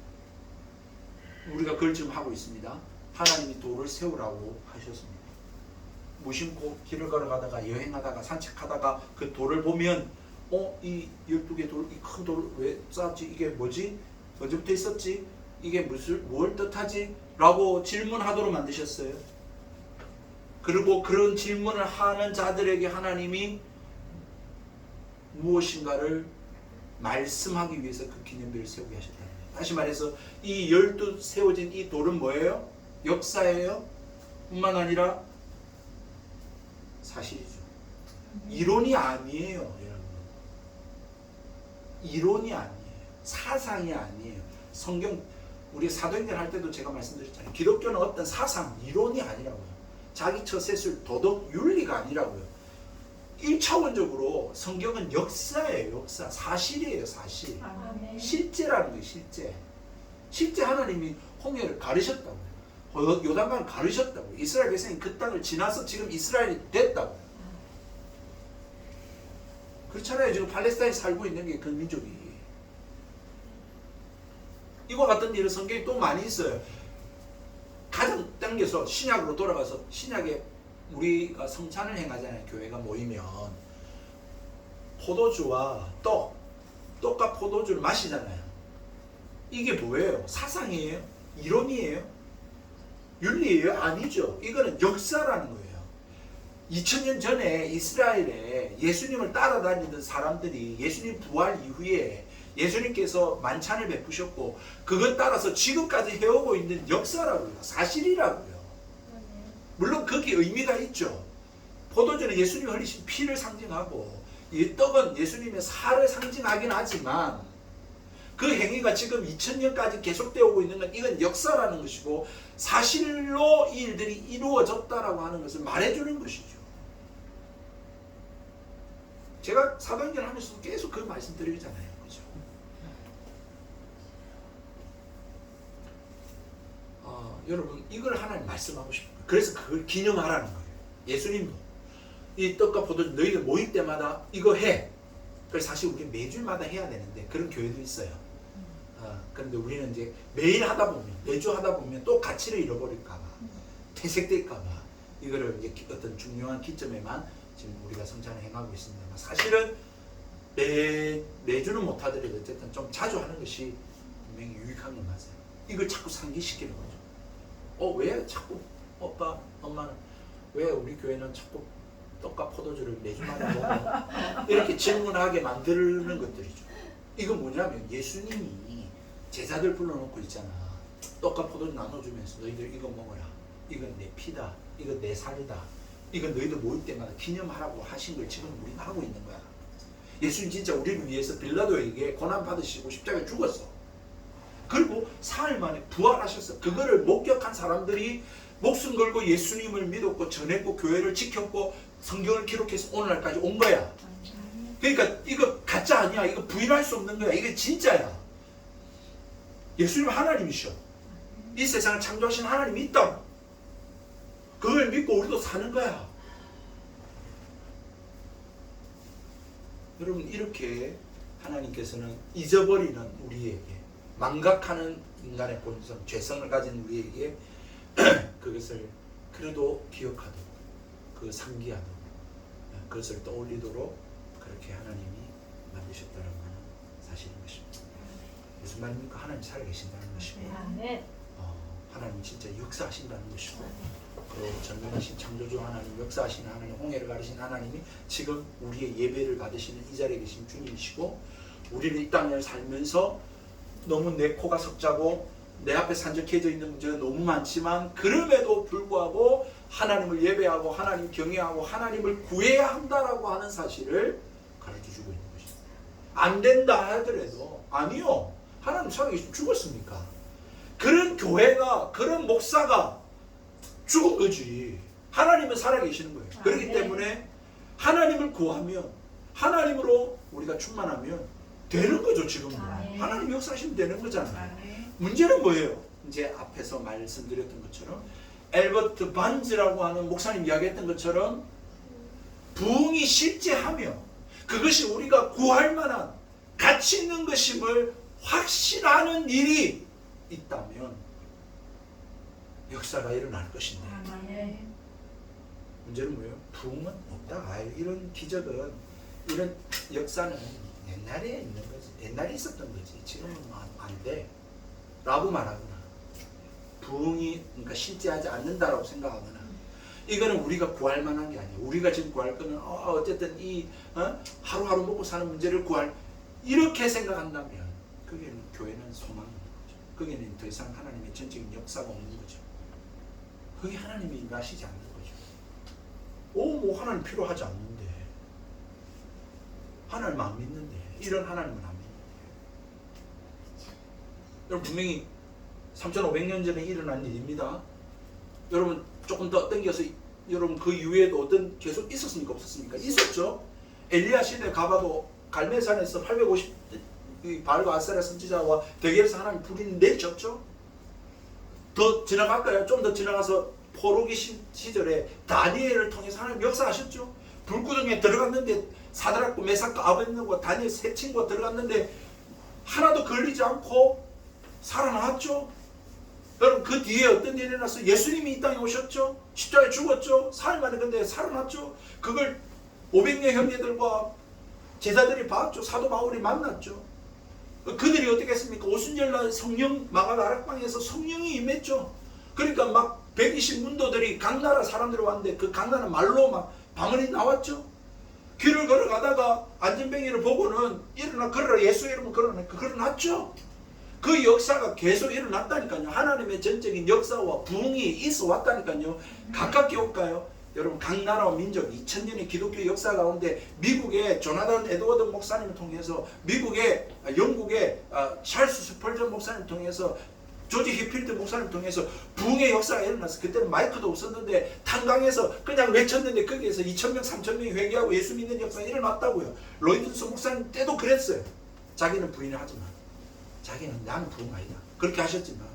우리가 그걸 지금 하고 있습니다. 하나님이 돌을 세우라고 하셨습니다. 무심코 길을 걸어가다가 여행하다가 산책하다가 그 돌을 보면 이 12개 돌, 이 큰 돌을 왜 쌓았지? 이게 뭐지? 언제부터 있었지? 이게 뭘 뜻하지? 라고 질문하도록 만드셨어요. 그리고 그런 질문을 하는 자들에게 하나님이 무엇인가를 말씀하기 위해서 그 기념비를 세우게 하셨다. 다시 말해서 이 12 세워진 이 돌은 뭐예요? 역사예요. 뿐만 아니라 사실이죠. 이론이 아니에요. 여러분. 이론이 아니에요. 사상이 아니에요. 성경 우리 사도행전 할 때도 제가 말씀드렸잖아요. 기독교는 어떤 사상, 이론이 아니라고요. 자기 처세술, 도덕, 윤리가 아니라고요. 1차원적으로 성경은 역사예요. 역사. 사실이에요. 사실. 실제라는 거예요. 실제. 실제 하나님이 홍해를 가르셨다고요. 요단강을 가르셨다고요. 이스라엘 백성이 그 땅을 지나서 지금 이스라엘이 됐다고요. 그렇잖아요. 지금 팔레스타인에 살고 있는 게 그 민족이. 이와 같은 일은 성경에 또 많이 있어요. 가장 당겨서 신약으로 돌아가서 신약에 우리가 성찬을 행하잖아요. 교회가 모이면 포도주와 떡과 포도주를 마시잖아요. 이게 뭐예요? 사상이에요? 이론이에요? 윤리예요? 아니죠. 이거는 역사라는 거예요. 2000년 전에 이스라엘에 예수님을 따라다니던 사람들이 예수님 부활 이후에 예수님께서 만찬을 베푸셨고 그것 따라서 지금까지 해오고 있는 역사라고요. 사실이라고요. 물론 거기에 의미가 있죠. 포도주는 예수님이 흘리신 피를 상징하고 이 떡은 예수님의 살을 상징하긴 하지만 그 행위가 지금 2000년까지 계속되어 오고 있는 건 이건 역사라는 것이고 사실로 이 일들이 이루어졌다라고 하는 것을 말해주는 것이죠. 제가 사도행전 하면서도 계속 그 말씀 드리잖아요. 그죠? 여러분 이걸 하나님 말씀하고 싶어요. 그래서 그걸 기념하라는 거예요. 예수님도 이 떡과 포도주 너희들 모일 때마다 이거 해. 그래서 사실 우리 매주마다 해야 되는데 그런 교회도 있어요. 그런데 우리는 이제 매일 하다 보면 매주 하다 보면 또 가치를 잃어버릴까봐 퇴색될까봐 이거를 이제 어떤 중요한 기점에만 지금 우리가 성찬을 행하고 있습니다만 사실은 매주는 못하더라도 어쨌든 좀 자주 하는 것이 분명히 유익한 건 맞아요. 이걸 자꾸 상기시키는 거죠. 왜 자꾸 엄마는 왜 우리 교회는 자꾸 떡과 포도주를 매주마다 먹어? 이렇게 질문하게 만드는 것들이죠. 이건 뭐냐면 예수님이 제자들 불러놓고 있잖아. 떡과 포도주 나눠주면서 너희들 이거 먹어라. 이건 내 피다. 이건 내 살이다. 이건 너희들 모일 때마다 기념하라고 하신 걸 지금 우리가 하고 있는 거야. 예수님 진짜 우리를 위해서 빌라도에게 고난받으시고 십자가에 죽었어. 그리고 사흘 만에 부활하셨어. 그거를 목격한 사람들이 목숨 걸고 예수님을 믿었고 전했고 교회를 지켰고 성경을 기록해서 오늘날까지 온 거야. 그러니까 이거 가짜 아니야. 이거 부인할 수 없는 거야. 이게 진짜야. 예수님 하나님이셔. 이 세상을 창조하신 하나님이 있다. 그걸 믿고 우리도 사는 거야. 여러분 이렇게 하나님께서는 잊어버리는 우리에게 망각하는 인간의 본성, 죄성을 가진 우리에게 그것을 그래도 기억하도록 그 상기하도록 그것을 떠올리도록 그렇게 하나님이 만드셨다는 것은 사실인 것입니다. 무슨 말입니까? 하나님 살아계신다는 것이고 하나님 진짜 역사하신다는 것이고 그 전능하신 창조주 하나님, 역사하시는 하나님, 홍해를 가르신 하나님이 지금 우리의 예배를 받으시는 이 자리에 계신 주님이시고 우리는 이 땅을 살면서 너무 내 코가 석자고 내 앞에 산적해져 있는 문제가 너무 많지만 그럼에도 불구하고 하나님을 예배하고 하나님 경외하고 하나님을 구해야 한다라고 하는 사실을 가르쳐주고 있는 것입니다. 안 된다 하더라도 아니요. 하나님 살아계시면 죽었습니까? 그런 교회가 그런 목사가 죽은 거지. 하나님은 살아계시는 거예요. 그렇기 때문에 하나님을 구하면 하나님으로 우리가 충만하면 되는 거죠. 지금 하나님 역사하시면 되는 거잖아요. 문제는 뭐예요? 이제 앞에서 말씀드렸던 것처럼 엘버트 반즈라고 하는 목사님 이야기했던 것처럼 부흥이 실제하며 그것이 우리가 구할 만한 가치 있는 것임을 확신하는 일이 있다면 역사가 일어날 것인데 문제는 뭐예요? 부흥은 없다. 이런 기적은 이런 역사는 옛날에 있는 거지. 옛날에 있었던 거지. 지금은 안 돼. 라고 말하거나 부흥이 그러니까 실제하지 않는다라고 생각하거나 이거는 우리가 구할 만한 게 아니에요. 우리가 지금 구할 거는 어쨌든 이 하루하루 먹고 사는 문제를 구할 이렇게 생각한다면 그게는 교회는 소망인 거죠. 거기는 더 이상 하나님의 전적인 역사가 없는 거죠. 그게 하나님이 일하시지 않는 거죠. 뭐 하나님 필요하지 않는데 하나님 안 믿는데 이런 하나님은 안 믿는데 여러분 분명히 3500년 전에 일어난 일입니다. 여러분 조금 더 땡겨서 여러분 그 이후에도 어떤 계속 있었습니까? 없었습니까? 있었죠. 엘리야 시대에 가봐도 갈멜산에서 850 바알과 아세라 선지자와 대결에서 하나님 불이 내리셨죠. 더 지나갈까요? 좀 더 지나가서 포로기 시절에 다니엘을 통해서 하나님 역사하셨죠. 불구덩이에 들어갔는데 사드락과 메삭과 아벳느고와 다니엘 세 친구가 들어갔는데 하나도 걸리지 않고 살아나왔죠. 여러분 그 뒤에 어떤 일이 일어났어요? 예수님이 이 땅에 오셨죠. 십자가에 죽었죠. 사흘 만에 근데 살아났죠. 그걸 500명 형제들과 제자들이 봤죠. 사도 바울이 만났죠. 그들이 어떻게 했습니까? 오순절날 성령 마가 다락방에서 성령이 임했죠. 그러니까 막 120문도들이 각 나라 사람들이 왔는데 그 각 나라 말로 막 방언이 나왔죠. 길을 걸어가다가 안전뱅이를 보고는 일어나 걸어라 예수의 이름으로 걸어라 걸어놨죠. 그 역사가 계속 일어났다니까요. 하나님의 전적인 역사와 부흥이 있어 왔다니까요. 가깝게 올까요? 여러분 각 나라와 민족 2000년의 기독교 역사 가운데 미국의 조나단 에드워드 목사님을 통해서 미국의 영국의 찰스 스펄전 목사님을 통해서 조지 히필드 목사님 통해서 부흥의 역사가 일어났어. 그때는 마이크도 없었는데 탄광에서 그냥 외쳤는데 거기에서 2,000명, 3,000명이 회개하고 예수 믿는 역사가 일어났다고요. 로이든스 목사님 때도 그랬어요. 자기는 부인을 하지만 자기는 나는 부흥 아니다. 그렇게 하셨지만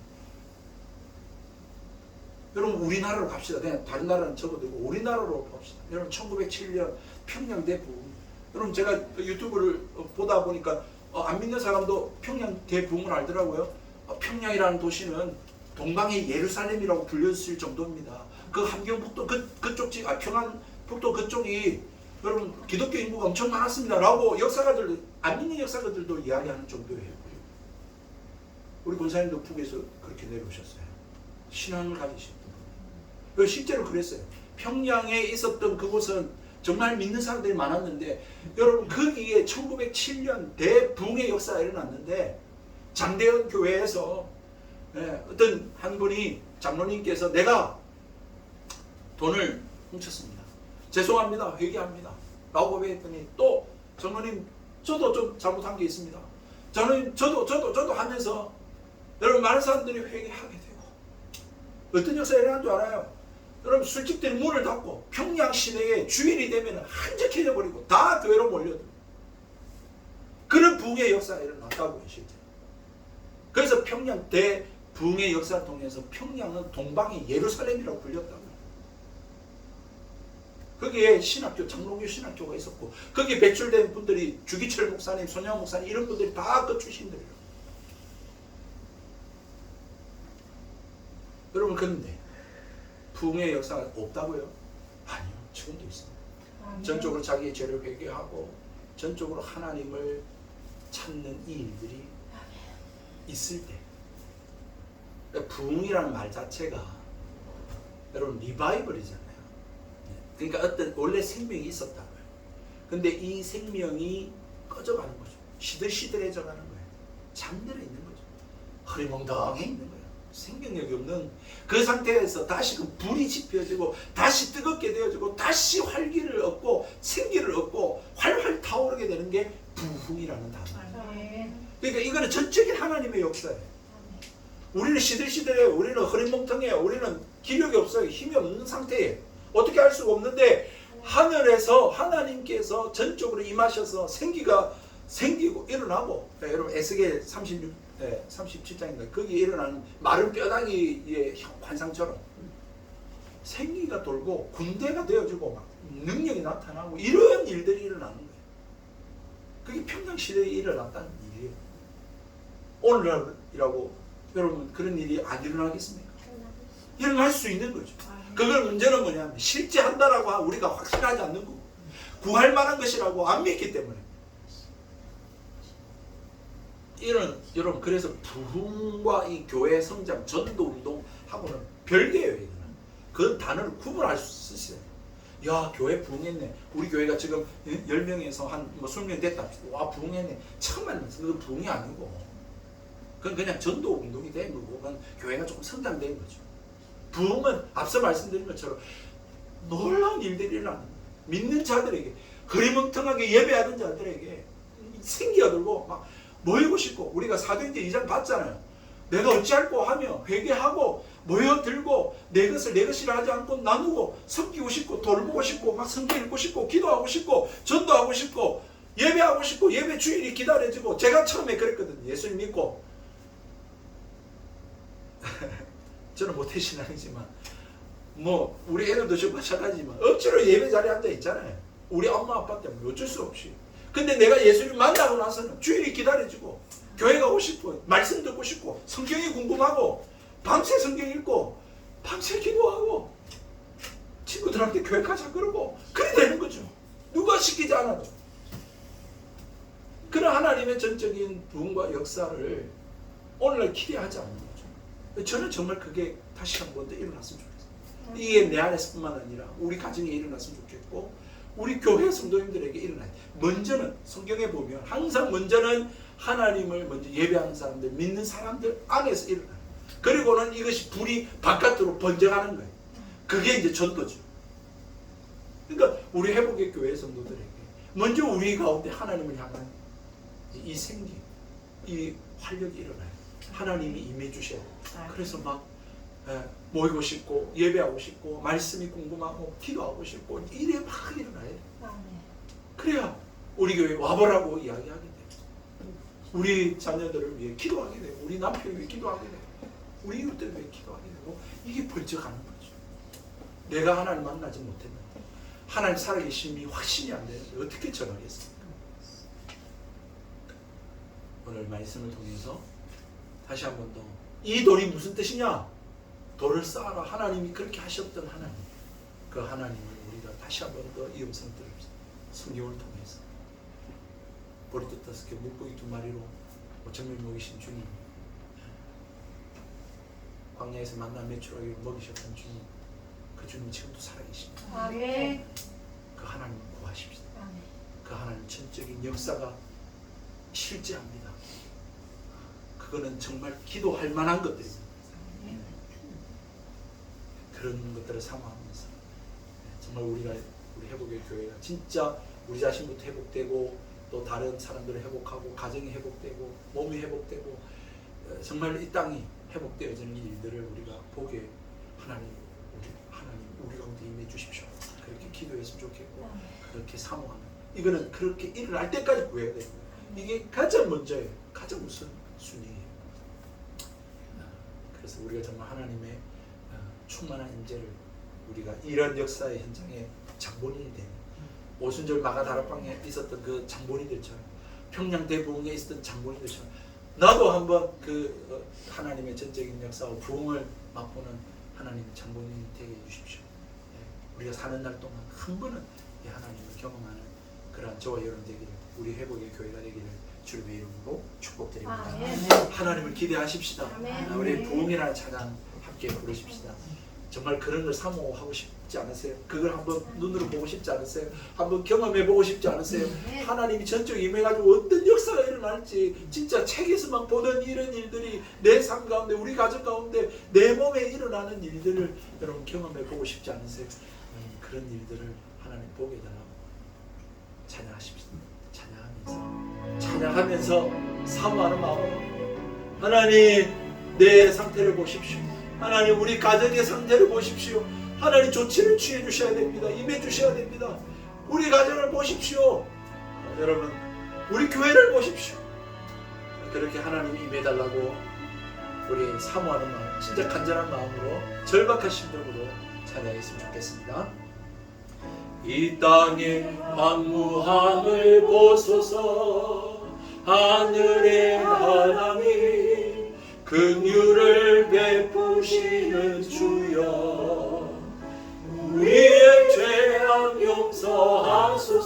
여러분 우리나라로 갑시다. 그냥 다른 나라는 접어들고 우리나라로 봅시다. 여러분 1907년 평양 대부흥. 여러분 제가 유튜브를 보다 보니까 안 믿는 사람도 평양 대부흥을 알더라고요. 평양이라는 도시는 동방의 예루살렘이라고 불렸을 정도입니다. 그 함경북도 그쪽 평안북도 그쪽이 여러분 기독교 인구가 엄청 많았습니다. 라고 역사가들 안 믿는 역사가들도 이야기하는 정도예요. 우리 권사님도 북에서 그렇게 내려오셨어요. 신앙을 가지신 분. 실제로 그랬어요. 평양에 있었던 그곳은 정말 믿는 사람들이 많았는데 여러분 거기에 1907년 대부흥의 역사가 일어났는데 장대현 교회에서 어떤 한 분이 장로님께서 내가 돈을 훔쳤습니다. 죄송합니다. 회개합니다. 라고 고백했더니 또 장로님 저도 좀 잘못한 게 있습니다. 장로님 저도 하면서 여러분 많은 사람들이 회개하게 되고 어떤 역사가 일어난 줄 알아요? 여러분 술집들이 문을 닫고 평양 시내에 주일이 되면 한적해져 버리고 다 교회로 몰려들고 그런 부흥의 역사가 일어났다고요. 실제. 그래서 평양 대부흥의 역사를 통해서 평양은 동방의 예루살렘이라고 불렸다고요. 거기에 신학교, 장로교 신학교가 있었고 거기에 배출된 분들이 주기철 목사님, 손양 목사님 이런 분들이 다 그 출신들이에요. 여러분 그런데 부흥의 역사가 없다고요? 아니요. 지금도 있습니다. 전적으로 자기의 죄를 회개하고 전적으로 하나님을 찾는 이 일들이 있을 때 부흥이라는 말 자체가 여러분 리바이벌이잖아요. 그러니까 어떤 원래 생명이 있었다고요. 근데 이 생명이 꺼져가는 거죠. 시들시들해져 가는 거예요. 잠들어 있는 거죠. 흐리멍덩해 있는 거예요. 생명력이 없는 그 상태에서 다시 그 불이 지펴지고 다시 뜨겁게 되어지고 다시 활기를 얻고 생기를 얻고 활활 타오르게 되는 게 부흥이라는 단어예요. 그러니까 이거는 전적인 하나님의 역사예요. 우리는 시들시들해요. 우리는 흐리멍텅해요. 우리는 기력이 없어요. 힘이 없는 상태예요. 어떻게 할 수가 없는데 하늘에서 하나님께서 전적으로 임하셔서 생기가 생기고 일어나고 여러분 에스겔 37장인가 거기에 일어나는 마른 뼈다귀의 환상처럼 생기가 돌고 군대가 되어지고 막 능력이 나타나고 이런 일들이 일어나는 거예요. 그게 평양시대에 일어났다는 일이에요. 오늘이라고 여러분 그런 일이 안 일어나겠습니까? 일어날 수 있는 거죠. 그걸 문제는 뭐냐면 실제 한다라고 우리가 확신하지 않는 거고 구할 만한 것이라고 안 믿기 때문에 여러분 그래서 부흥과 이 교회 성장 전도 운동하고는 별개예요. 이거는 그 단어를 구분할 수 있어요. 야 교회 부흥했네. 우리 교회가 지금 10명에서 한 20명 됐다. 와 부흥했네. 처음 만났어. 그건 부흥이 아니고 그건 그냥 전도 운동이 된 거고 그건 교회가 조금 성장된 거죠. 부흥은 앞서 말씀드린 것처럼 놀라운 일들이 일어나는 거예요. 믿는 자들에게 흐리멍텅하게 예배하던 자들에게 생기가 들고 막 모이고 싶고 우리가 사도행전 2장 봤잖아요. 내가 어찌할꼬 하며 회개하고 모여들고 내 것을 내 것이라 하지 않고 나누고 섬기고 싶고 돌보고 싶고 막 성경 읽고 싶고 기도하고 싶고 전도하고 싶고 예배하고 싶고 예배 주일이 기다려지고 제가 처음에 그랬거든요. 예수님 믿고 저는 모태신앙이지만 뭐 우리 애들도 좀 마찬가지지만 억지로 예배 자리에 앉아 있잖아요. 우리 엄마 아빠 때문에 어쩔 수 없이. 근데 내가 예수님 만나고 나서는 주일이 기다려지고 교회 가고 싶고 말씀 듣고 싶고 성경이 궁금하고 밤새 성경 읽고 밤새 기도하고 친구들한테 교회 가자 그러고 그래 되는 거죠. 누가 시키지 않아도. 그런 하나님의 전적인 부흥과 역사를 오늘날 기대하지 않는 거죠. 저는 정말 그게 다시 한 번 더 일어났으면 좋겠어요. 이게 내 안에서뿐만 아니라 우리 가정에 일어났으면 좋겠고 우리 교회 성도님들에게 일어나요. 먼저는 성경에 보면 항상 먼저는 하나님을 먼저 예배하는 사람들, 믿는 사람들 안에서 일어나요. 그리고는 이것이 불이 바깥으로 번져가는 거예요. 그게 이제 전도죠. 그러니까 우리 회복의 교회 성도들에게 먼저 우리 가운데 하나님을 향한 이 생기, 이 활력이 일어나요. 하나님이 임해 주셔야 돼요. 그래서 막 모이고 싶고 예배하고 싶고 말씀이 궁금하고 기도하고 싶고 이래 막 일어나야 돼요. 그래야 우리 교회 와보라고 이야기하게 돼요. 우리 자녀들을 위해 기도하게 되고 우리 남편을 위해 기도하게 되고 우리 이웃들을 위해 기도하게 되고 이게 번쩍하는 거죠. 내가 하나님 만나지 못했는데 하나님 살아계심이 확신이 안 되는데 어떻게 전하겠습니까? 오늘 말씀을 통해서 다시 한 번 더 이 돌이 무슨 뜻이냐? 돌을 쌓아라. 하나님이 그렇게 하셨던 하나님, 그 하나님을 우리가 다시 한 번 더 이 음성 들읍시다. 성경을 통해서 보리떡 5개 물고기 2마리로 5,000명 먹이신 주님, 광야에서 만나 메추라기로 먹이셨던 주님, 그 주님 지금도 살아계십니다. 아멘. 그 하나님을 구하십시다. 그 하나님 전적인 역사가 실제합니다. 그거는 정말 기도할 만한 것들입니다. 그런 것들을 사모하면서 정말 우리 회복의 교회가 진짜 우리 자신부터 회복되고 또 다른 사람들을 회복하고 가정이 회복되고 몸이 회복되고 정말 이 땅이 회복되어지는 일들을 우리가 보게 하나님 우리 가운데 임해 주십시오. 그렇게 기도했으면 좋겠고 그렇게 사모하는 이거는 그렇게 일어날 때까지 구해야 됩니다. 이게 가장 먼저예요. 가장 우선순위예요. 그래서 우리가 정말 하나님의 충만한 임재를 우리가 이런 역사의 현장에 장본인이 되는 오순절 마가다락방에 있었던 그 장본인들처럼 평양 대부흥에 있었던 장본인들처럼 나도 한번 그 하나님의 전적인 역사와 부흥을 맛보는 하나님의 장본인이 되게 해주십시오. 우리가 사는 날 동안 한 번은 이 하나님을 경험하는 그러한 저와 여러분 되기를 우리 회복의 교회가 되기를 주님의 이름으로 축복드립니다. 하나님을 기대하십시다. 우리 부흥이라는 찬양 함께 부르십시다. 정말 그런 걸 사모하고 싶지 않으세요? 그걸 한번 눈으로 보고 싶지 않으세요? 한번 경험해보고 싶지 않으세요? 하나님이 전적 임해가지고 어떤 역사가 일어날지 진짜 책에서만 보던 이런 일들이 내 삶 가운데 우리 가정 가운데 내 몸에 일어나는 일들을 여러분 경험해보고 싶지 않으세요? 그런 일들을 하나님 보게 해달라고 찬양하십시다. 찬양하면서 사모하는 마음으로 하나님 내 상태를 보십시오. 하나님 우리 가정의 상태를 보십시오. 하나님 조치를 취해 주셔야 됩니다. 임해 주셔야 됩니다. 우리 가정을 보십시오. 여러분 우리 교회를 보십시오. 그렇게 하나님이 임해달라고 우리 사모하는 마음 진짜 간절한 마음으로 절박한 심정으로 찬양했으면 좋겠습니다. 이 땅의 만무함을 보소서. 하늘의 하나님 긍휼을 베푸시는 주여 우리의 죄악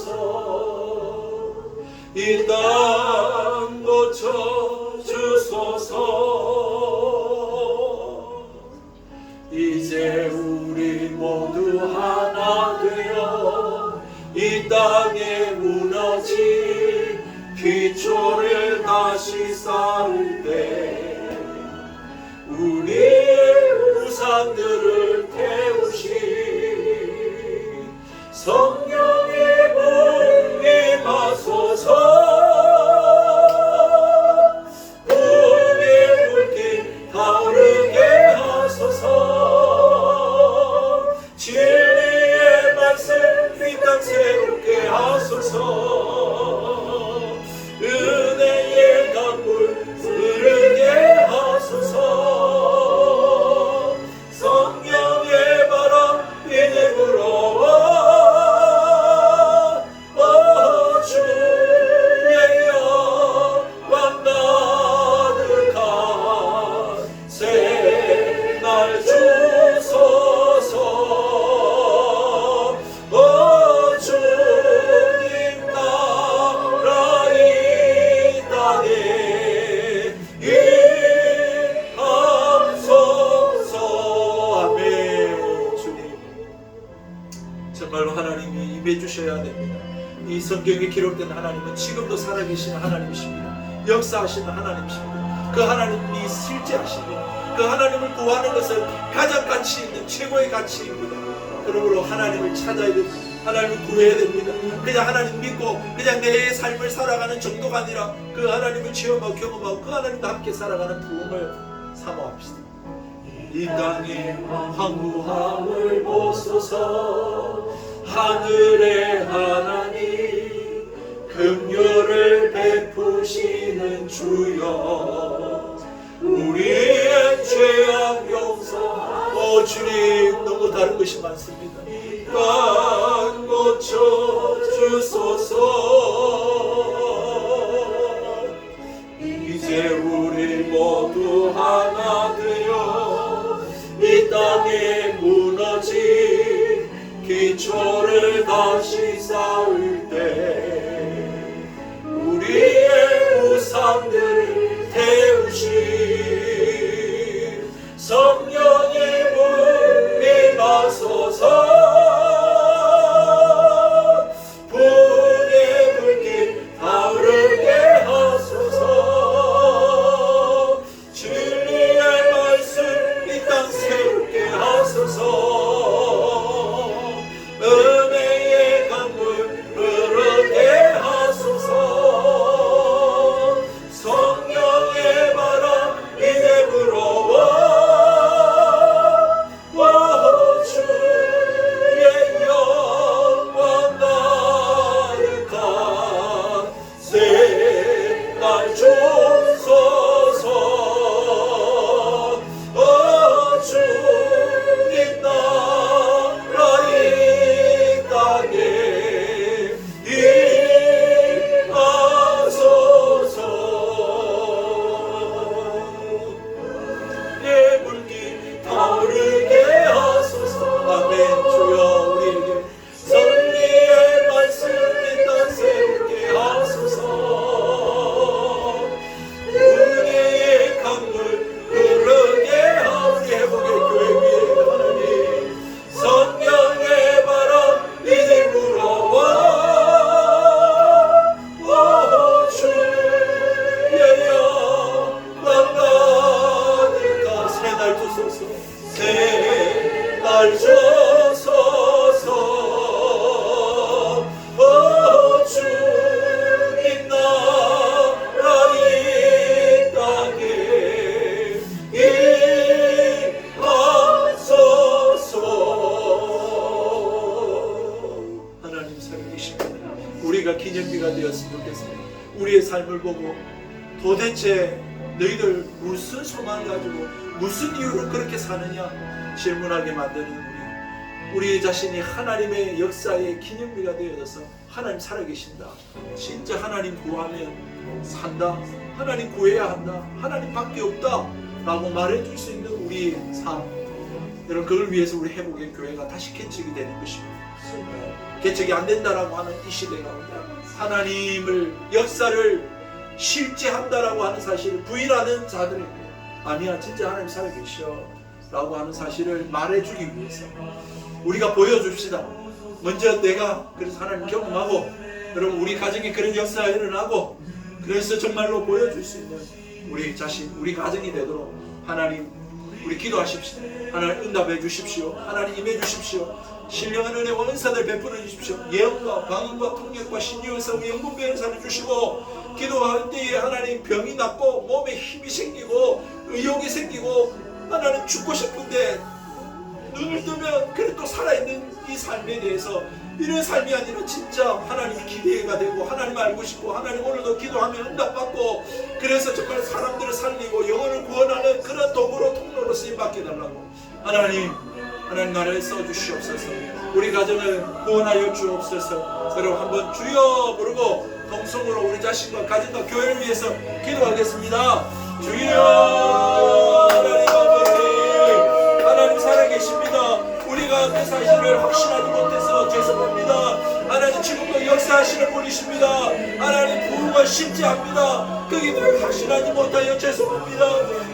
용서하소서. 이 땅 고쳐 주소서. 이제 우리 모두 하나 되어 이 땅에 무너진 기초를 다시 쌓을 때 우리의 우상들을 태우신 성령의 불 임하소서. 부흥의 불길 타오르게 하소서. 진리의 말씀 이 땅 새롭게 하소서. 은혜의 강물 흐르게 하소서. 성령의 바람 이제 불어와 주의 영광 가득한 새날 주소서. 주님 나라 이 땅에 임하소서. 아멘. 주님 정말로 하나님이 임해 주셔야 됩니다. 이 성경에 기록된 하나님은 지금도 살아계시는 하나님이십니다. 역사하시는 하나님이십니다. 그 하나님이 실제하시고 그 하나님을 구하는 것은 가장 가치 있는 최고의 가치입니다. 그러므로 하나님을 찾아야 됩니다. 하나님을 구해야 됩니다. 그냥 하나님 믿고 그냥 내 삶을 살아가는 정도가 아니라 그 하나님을 체험하고 경험하고 그 하나님과 함께 살아가는 부흥을 사모합시다. 이 땅의 황무함을 보소서. 하늘의 하나님 긍휼을 베푸시는 주여, 우리의 죄악 용서. 주님, 너무 다른 것이 많습니다. 땅 고쳐 주소서. 이제 우리 모두 하나 되어 이 땅에 무너진 기초를 다시 쌓을 때 우리의 우상들을 태우신 성령의 불 임하소서. 불의 불길 타오르게 하소서. 진리의 말씀 이 땅 새롭게 하소서. 은혜의 강물 흐르게 하소서. 성령의 바람 이제 불어와. 주의 영광 가득한 새날 주소서. 주님 나라 이 땅에 임하소서. 내 물길 타오르게 하소서. 아멘. 주여, 우리에게 진리의 말씀 이 땅 새롭게 하소서. 은혜의 강물 흐르게 하오니. 회복의 교회 위에 하나님 성령의 바람 이제 불어와. 주의 영광 가득한 새날 주소서. 새날 주소서. 주님 나라 이 땅에 임하소서. 하나님 살아계십니다. 우리가 기념비가 되었으면 좋겠습니다. 우리의 삶을 보고 도대체 너희들 무슨 소망을 가지고 무슨 이유로 그렇게 사느냐 질문하게 만드는 우리 자신이 하나님의 역사의 기념비가 되어져서 하나님 살아계신다, 진짜 하나님 구하면 산다, 하나님 구해야 한다, 하나님밖에 없다 라고 말해줄 수 있는 우리의 삶, 여러분, 그걸 위해서 우리 회복의 교회가 다시 개척이 되는 것입니다. 개척이 안 된다라고 하는 이 시대 가운데 하나님을 역사를 실제한다라고 하는 사실을 부인하는 자들에게 아니야, 진짜 하나님 살아계셔 라고 하는 사실을 말해주기 위해서 우리가 보여줍시다. 먼저 내가 그래서 하나님 경험하고, 여러분, 우리 가정에 그런 역사가 일어나고, 그래서 정말로 보여줄 수 있는 우리 자신, 우리 가정이 되도록 하나님, 우리 기도하십시오. 하나님 응답해 주십시오. 하나님 임해 주십시오. 신령한 은혜와 은사를 베풀어 주십시오. 예언과 방언과 통역과 신유성의 영분 변호사를 주시고, 기도할 때에 하나님 병이 낫고 몸에 힘이 생기고 의욕이 생기고, 하나님 죽고 싶은데 눈을 뜨면 그래도 살아있는 이 삶에 대해서, 이런 삶이 아니라 진짜 하나님 기대가 되고 하나님 알고 싶고 하나님 오늘도 기도하면 응답받고, 그래서 정말 사람들을 살리고 영혼을 구원하는 그런 도구로 통로로 쓰임받게 달라고 하나님 나라에 써주시옵소서. 우리 가정을 구원하여 주옵소서. 여러분, 한번 주여 부르고 동성으로 우리 자신과 가정과 교회를 위해서 기도하겠습니다. 주여. 하나님 아버지, 하나님 살아계십니다. 우리가 그 사실을 확신하지 못해서 죄송합니다. 하나님 지금도 역사하시는 분이십니다. 하나님 부흥을 심지합니다. 그기를 확신하지 못하여 죄송합니다.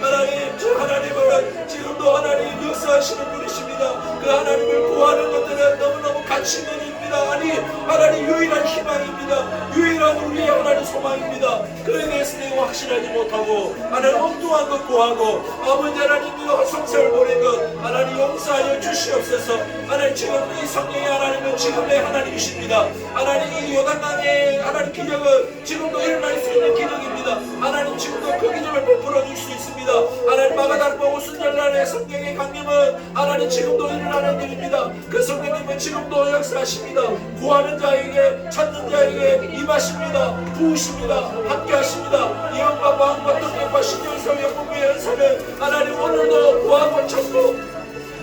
하나님, 저 하나님은 지금도 하나님 역사하시는 분이십니다. 그 하나님을 구하는 것들은 너무너무 가치 있는 일입니다. 아니, 하나님 유일한 희망 소망입니다. 유일한 우리의 하나님 소망입니다. 그에 대해서 내가 확신하지 못하고 하나님 엉뚱한 것 구하고 아버지 하나님과 성세를 보낸 것 하나님 용서하여 주시옵소서. 하나님 지금 이 성령의 하나님은 지금의 하나님이십니다. 하나님 이 요단강의 하나님 기적은 지금도 일어날 수 있는 기적입니다. 하나님 지금도 그 기적을 베풀어 줄 수 있습니다. 하나님 마가다르마 오순절날의 성령의 강림은 하나님 지금도 일어나는 일입니다. 그 성령님은 지금도 역사하십니다. 구하는 자에게 찾는 자에게 임하십니다. 부으십니다. 함께하십니다. 이 영과 마음과 능력과 신령성 영분의 연사는 하나님 오늘도 구하고 찾고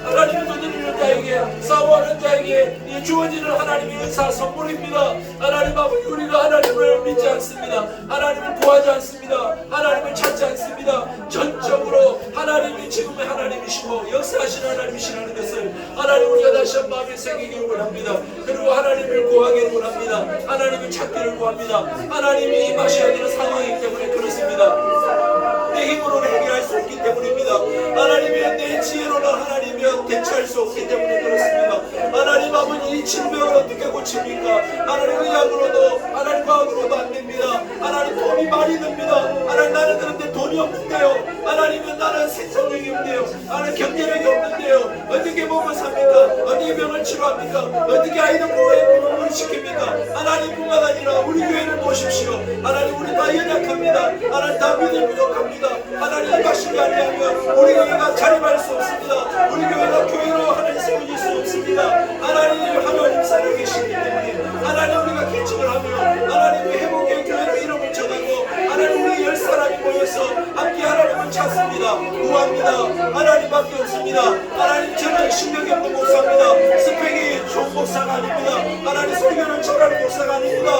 하나님이 두드리는 자에게 싸워하는 자에게 이 주어지는 하나님의 은사 선물입니다. 하나님 아버지 우리가 하나님을 믿지 않습니다. 하나님을 구하지 않습니다. 하나님을 찾지 않습니다. 전적으로 하나님이 지금의 하나님이시고 역사하시는 하나님이시라는 것을 하나님 우리가 다시 한 마음에 새기기를 원합니다. 그리고 하나님을 구하기를 원합니다. 하나님을 찾기를 구합니다. 하나님이 임하셔야 되는 상황이기 때문에 그렇습니다. 내 힘으로는 해결할 수 없기 때문입니다. 하나님의 내 지혜로는 하나님이여 대처할 수 없기 때문에 그렇습니다. 하나님 아버지 이 질병을 어떻게 고칩니까? 하나님 의학으로도 하나님 과학으로도 안 됩니다. 하나님 돈이 많이 듭니다. 하나님 나는 그런데 돈이 없는데요. 하나님은 나는 생산력이 없네요. 하나님 경제력이 없는데요. 어떻게 먹고 삽니까? 어떻게 병을 치료합니까? 어떻게 아이들 공부를 시킵니까? 하나님뿐만 아니라 우리 교회를 보십시오. 하나님 우리 다 연약합니다. 하나님 다 믿음 부족합니다. 하나님 임하시지 아니하면 우리 교회가 자립할 수 없습니다. 우리 교회가 교회로 하나님 세워질 수 없습니다. 하나님 하나님 살아계시기 때문에 하나님 우리가 개척을 하며 하나님의 회복의 교회로 이름을 전하고 하나님 우리 10사람이 모여서 함께 하나님을 찾습니다. 구합니다. 하나님밖에 없습니다. 하나님 저는 실력이 없는 목사입니다. 스펙이 좋은 목사가 아닙니다. 하나님 설교를 잘하는 목사가 아닙니다.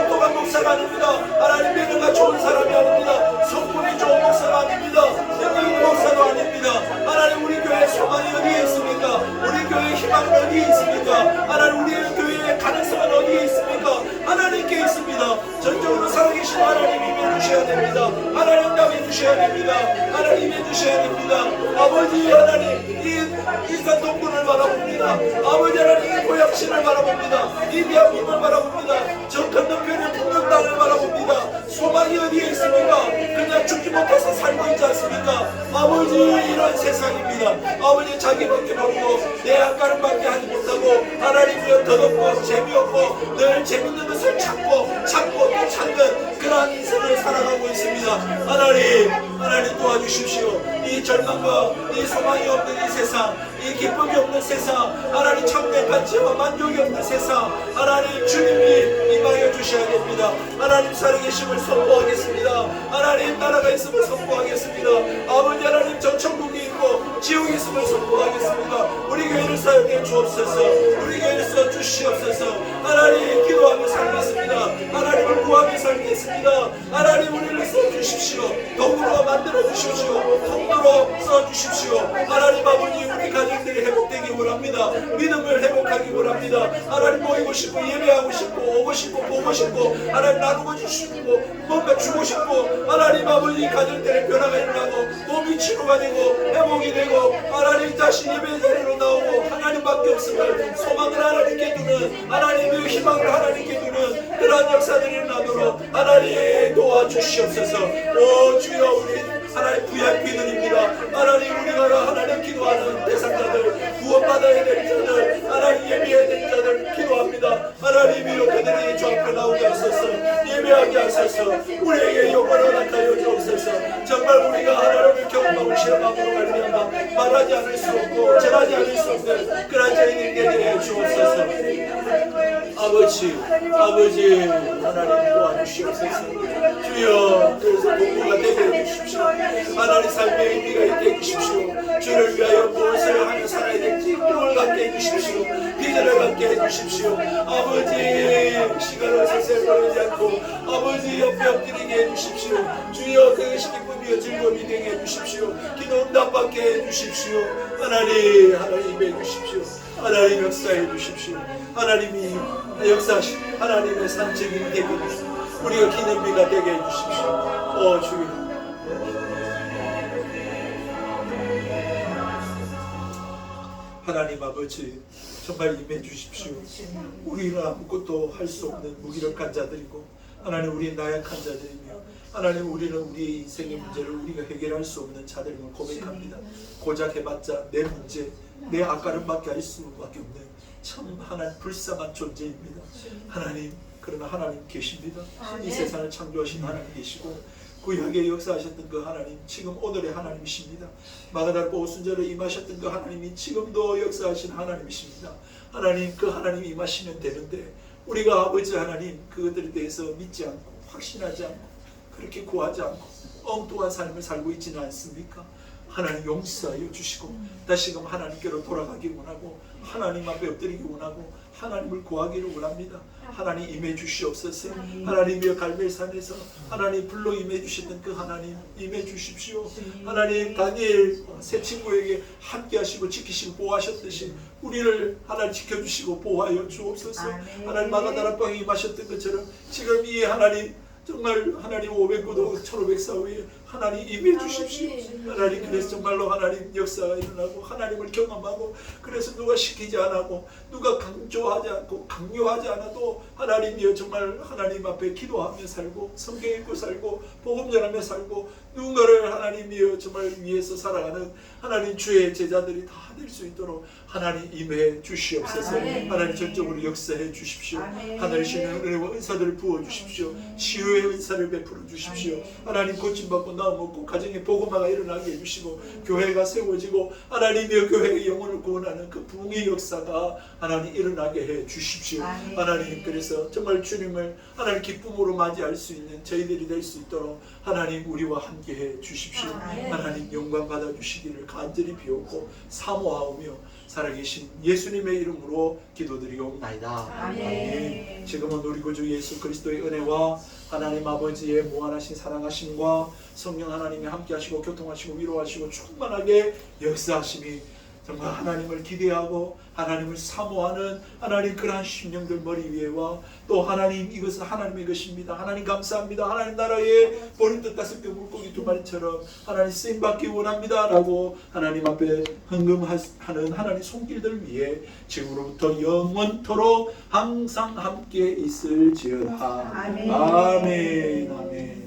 똑똑한 목사가 아닙니다. 하나님 매너가 좋은 사람이 아닙니다. 성품이 좋은 목사가 아닙니다. 능력있는 목사도 아닙니다. 하나님 우리 교회의 소망이 어디에 있습니까? 우리 교회의 희망은 어디에 있습니까? 하나님 우리 교회의 가능성은 어디에 있습니까? 하나님께 있습니다. 전적으로 살아계신 하나님 임해 주셔야 됩니다. 하나님 남해 주셔야 됩니다. 하나님 임해 주셔야 됩니다. 아버지 하나님 이 인간 동굴을 바라봅니다. 아버지 하나님 이 고약신을 바라봅니다. 이 대한민국을 바라봅니다. 저 건너편의 북녘 땅을 바라봅니다. 소망이 어디에 있습니까? 그냥 죽지 못해서 살고 있지 않습니까? 아버지 이런 세상입니다. 아버지 자기밖에 모르고 내 앞가름밖에 하지 못하고 하나님이여 덧없고 재미없고 늘 재밌는 것을 찾고 또 찾는 그러한 인생을 살아가고 있습니다. 하나님 도와주십시오. 이 절망과 이 소망이 없는 이 세상, 이 기쁨이 없는 세상, 하나님 참된 가치와 만족이 없는 세상, 하나님 주님이 임하여 주셔야 됩니다. 하나님 살아계심을 선포하겠습니다. 하나님 나라가 있음을 선포하겠습니다. 아버지 하나님 저 천국이 있고 지옥이 있음을 선포하겠습니다. 우리 교회를 사용해 주옵소서. 우리 교회를 써주시옵소서. 하나님 기도하며 살겠습니다. 하나님을 구하며 살겠습니다. 하나님 우리를 써주십시오. 도구로 만들어 주십시오. 통로로 써주십시오. 하나님 아버지 우리 가정들이 회복되기 원합니다. 믿음을 회복하기 원합니다. 하나님 모이고 싶고 예배하고 싶고 오고 싶고 보고 싶고 하나님 나누고 주시고 뭔가 주고 싶고 하나님 아버지 가정들의 변화가 일어나고 몸이 치료가 되고 회복이 되고 하나님 다시 예배 자리로 나오고 하나님밖에 없음을 소망을 하나님께 두는 하나님의 희망을 하나님께 두는 그러한 역사들이 일어나도록 하나님 도와주시옵소서. 오 주여 우리 하나님 VIP들입니다. 하나님 우리가 하나님 기도하는 대상자들 구원받아야 될 자들 하나님 예배해야 될 자들 기도합니다. 하나님이여 그들이 주 앞에 나오게 하소서. 예배하게 하소서. 우리에게 영원을 나타내어 주옵소서. 정말 우리가 하나님을 경험하고 실험함으로 말미암아 말하지 않을 수 없고 전하지 않을 수 없는 그런 저희들 되게 주옵소서. 아버지 하나님 도와주시옵소서. 주여 그래서 공부가 되게 해주십시오. 하나님 삶의 의미가 있게 해주십시오. 주를 위하여 무엇을 하며 살아야 될지 꿈을 갖게 해주십시오. 비전을 갖게 해주십시오. 아버지 시간을 세세 버리지 않고 아버지 옆에 엎드리게 해주십시오. 주여 그것이 기쁨이여 즐거움이 되게 해주십시오. 기도 응답받게 해주십시오. 하나님 해주십시오. 하나님 역사해 주십시오. 하나님이 역사하신 하나님의 산책이 되게 해주십시오. 우리가 기념비가 되게 해주십시오. 주여 하나님 아버지 정말 임해 주십시오. 우리는 아무것도 할 수 없는 무기력한 자들이고 하나님 우리 나약한 자들이며 하나님 우리는 우리의 인생의 문제를 우리가 해결할 수 없는 자들임을 고백합니다. 고작 해봤자 내 문제 내 아까름밖에 할 수밖에 없는 참 하나님 불쌍한 존재입니다. 하나님 그러나 하나님 계십니다. 이 세상을 창조하신 하나님 계시고 구약에 역사하셨던 그 하나님 지금 오늘의 하나님이십니다. 마가다락과 오순절에 임하셨던 그 하나님이 지금도 역사하신 하나님이십니다. 하나님 그 하나님 임하시면 되는데 우리가 아버지 하나님 그것들에 대해서 믿지 않고 확신하지 않고 그렇게 구하지 않고 엉뚱한 삶을 살고 있지는 않습니까? 하나님 용서하여 주시고 다시금 하나님께로 돌아가기 원하고 하나님 앞에 엎드리기 원하고 하나님을 구하기를 원합니다. 하나님 임해 주시옵소서. 하나님의 갈멜산에서 하나님 불러 임해 주셨던 그 하나님 임해 주십시오. 하나님 다니엘 세 친구에게 함께 하시고 지키시고 보호하셨듯이 우리를 하나님 지켜주시고 보호하여 주옵소서. 하나님 마가다락방에 임하셨던 것처럼 지금 이 하나님 정말 하나님 500구도 1504호에 하나님 임해 주십시오. 하나님 그래서 정말로 하나님 역사가 일어나고 하나님을 경험하고 그래서 누가 시키지 않고 누가 강조하지 않고 강요하지 않아도 하나님이여 정말 하나님 앞에 기도하며 살고 성경 읽고 살고 복음 전하며 살고 누군가를 하나님이여 정말 위해서 살아가는 하나님 주의 제자들이 다 될 수 있도록 하나님 임해 주시옵소서. 하나님 전적으로 역사해 주십시오. 하늘이신 은혜와 은사들을 부어 주십시오. 치유의 은사를 베풀어 주십시오. 하나님 고침받고 나음 얻고 가정에 복음화가 일어나게 해주시고 교회가 세워지고 하나님의 교회의 영혼을 구원하는 그 부흥의 역사가 하나님 일어나게 해 주십시오. 하나님 그래서 정말 주님을 하나님 기쁨으로 맞이할 수 있는 저희들이 될 수 있도록 하나님 우리와 함께 해 주십시오. 하나님 영광 받아 주시기를 간절히 비옵고 사모하오며 살아계신 예수님의 이름으로 기도드리옵나이다. 아멘. 지금은 우리 구주 예수 그리스도의 은혜와 하나님 아버지의 무한하신 사랑하심과 성령 하나님이 함께하시고 교통하시고 위로하시고 충만하게 역사하심이 정말 하나님을 기대하고 하나님을 사모하는 하나님 그러한 심령들 머리 위에와 또 하나님 이것은 하나님의 것입니다. 하나님 감사합니다. 하나님 나라에 버린 듯 5개 물고기 2마리처럼 하나님 쓰임받기 원합니다 라고 하나님 앞에 헌금하는 하나님 손길들 위에 지금으로부터 영원토록 항상 함께 있을지어다. 아멘. 아멘. 아멘.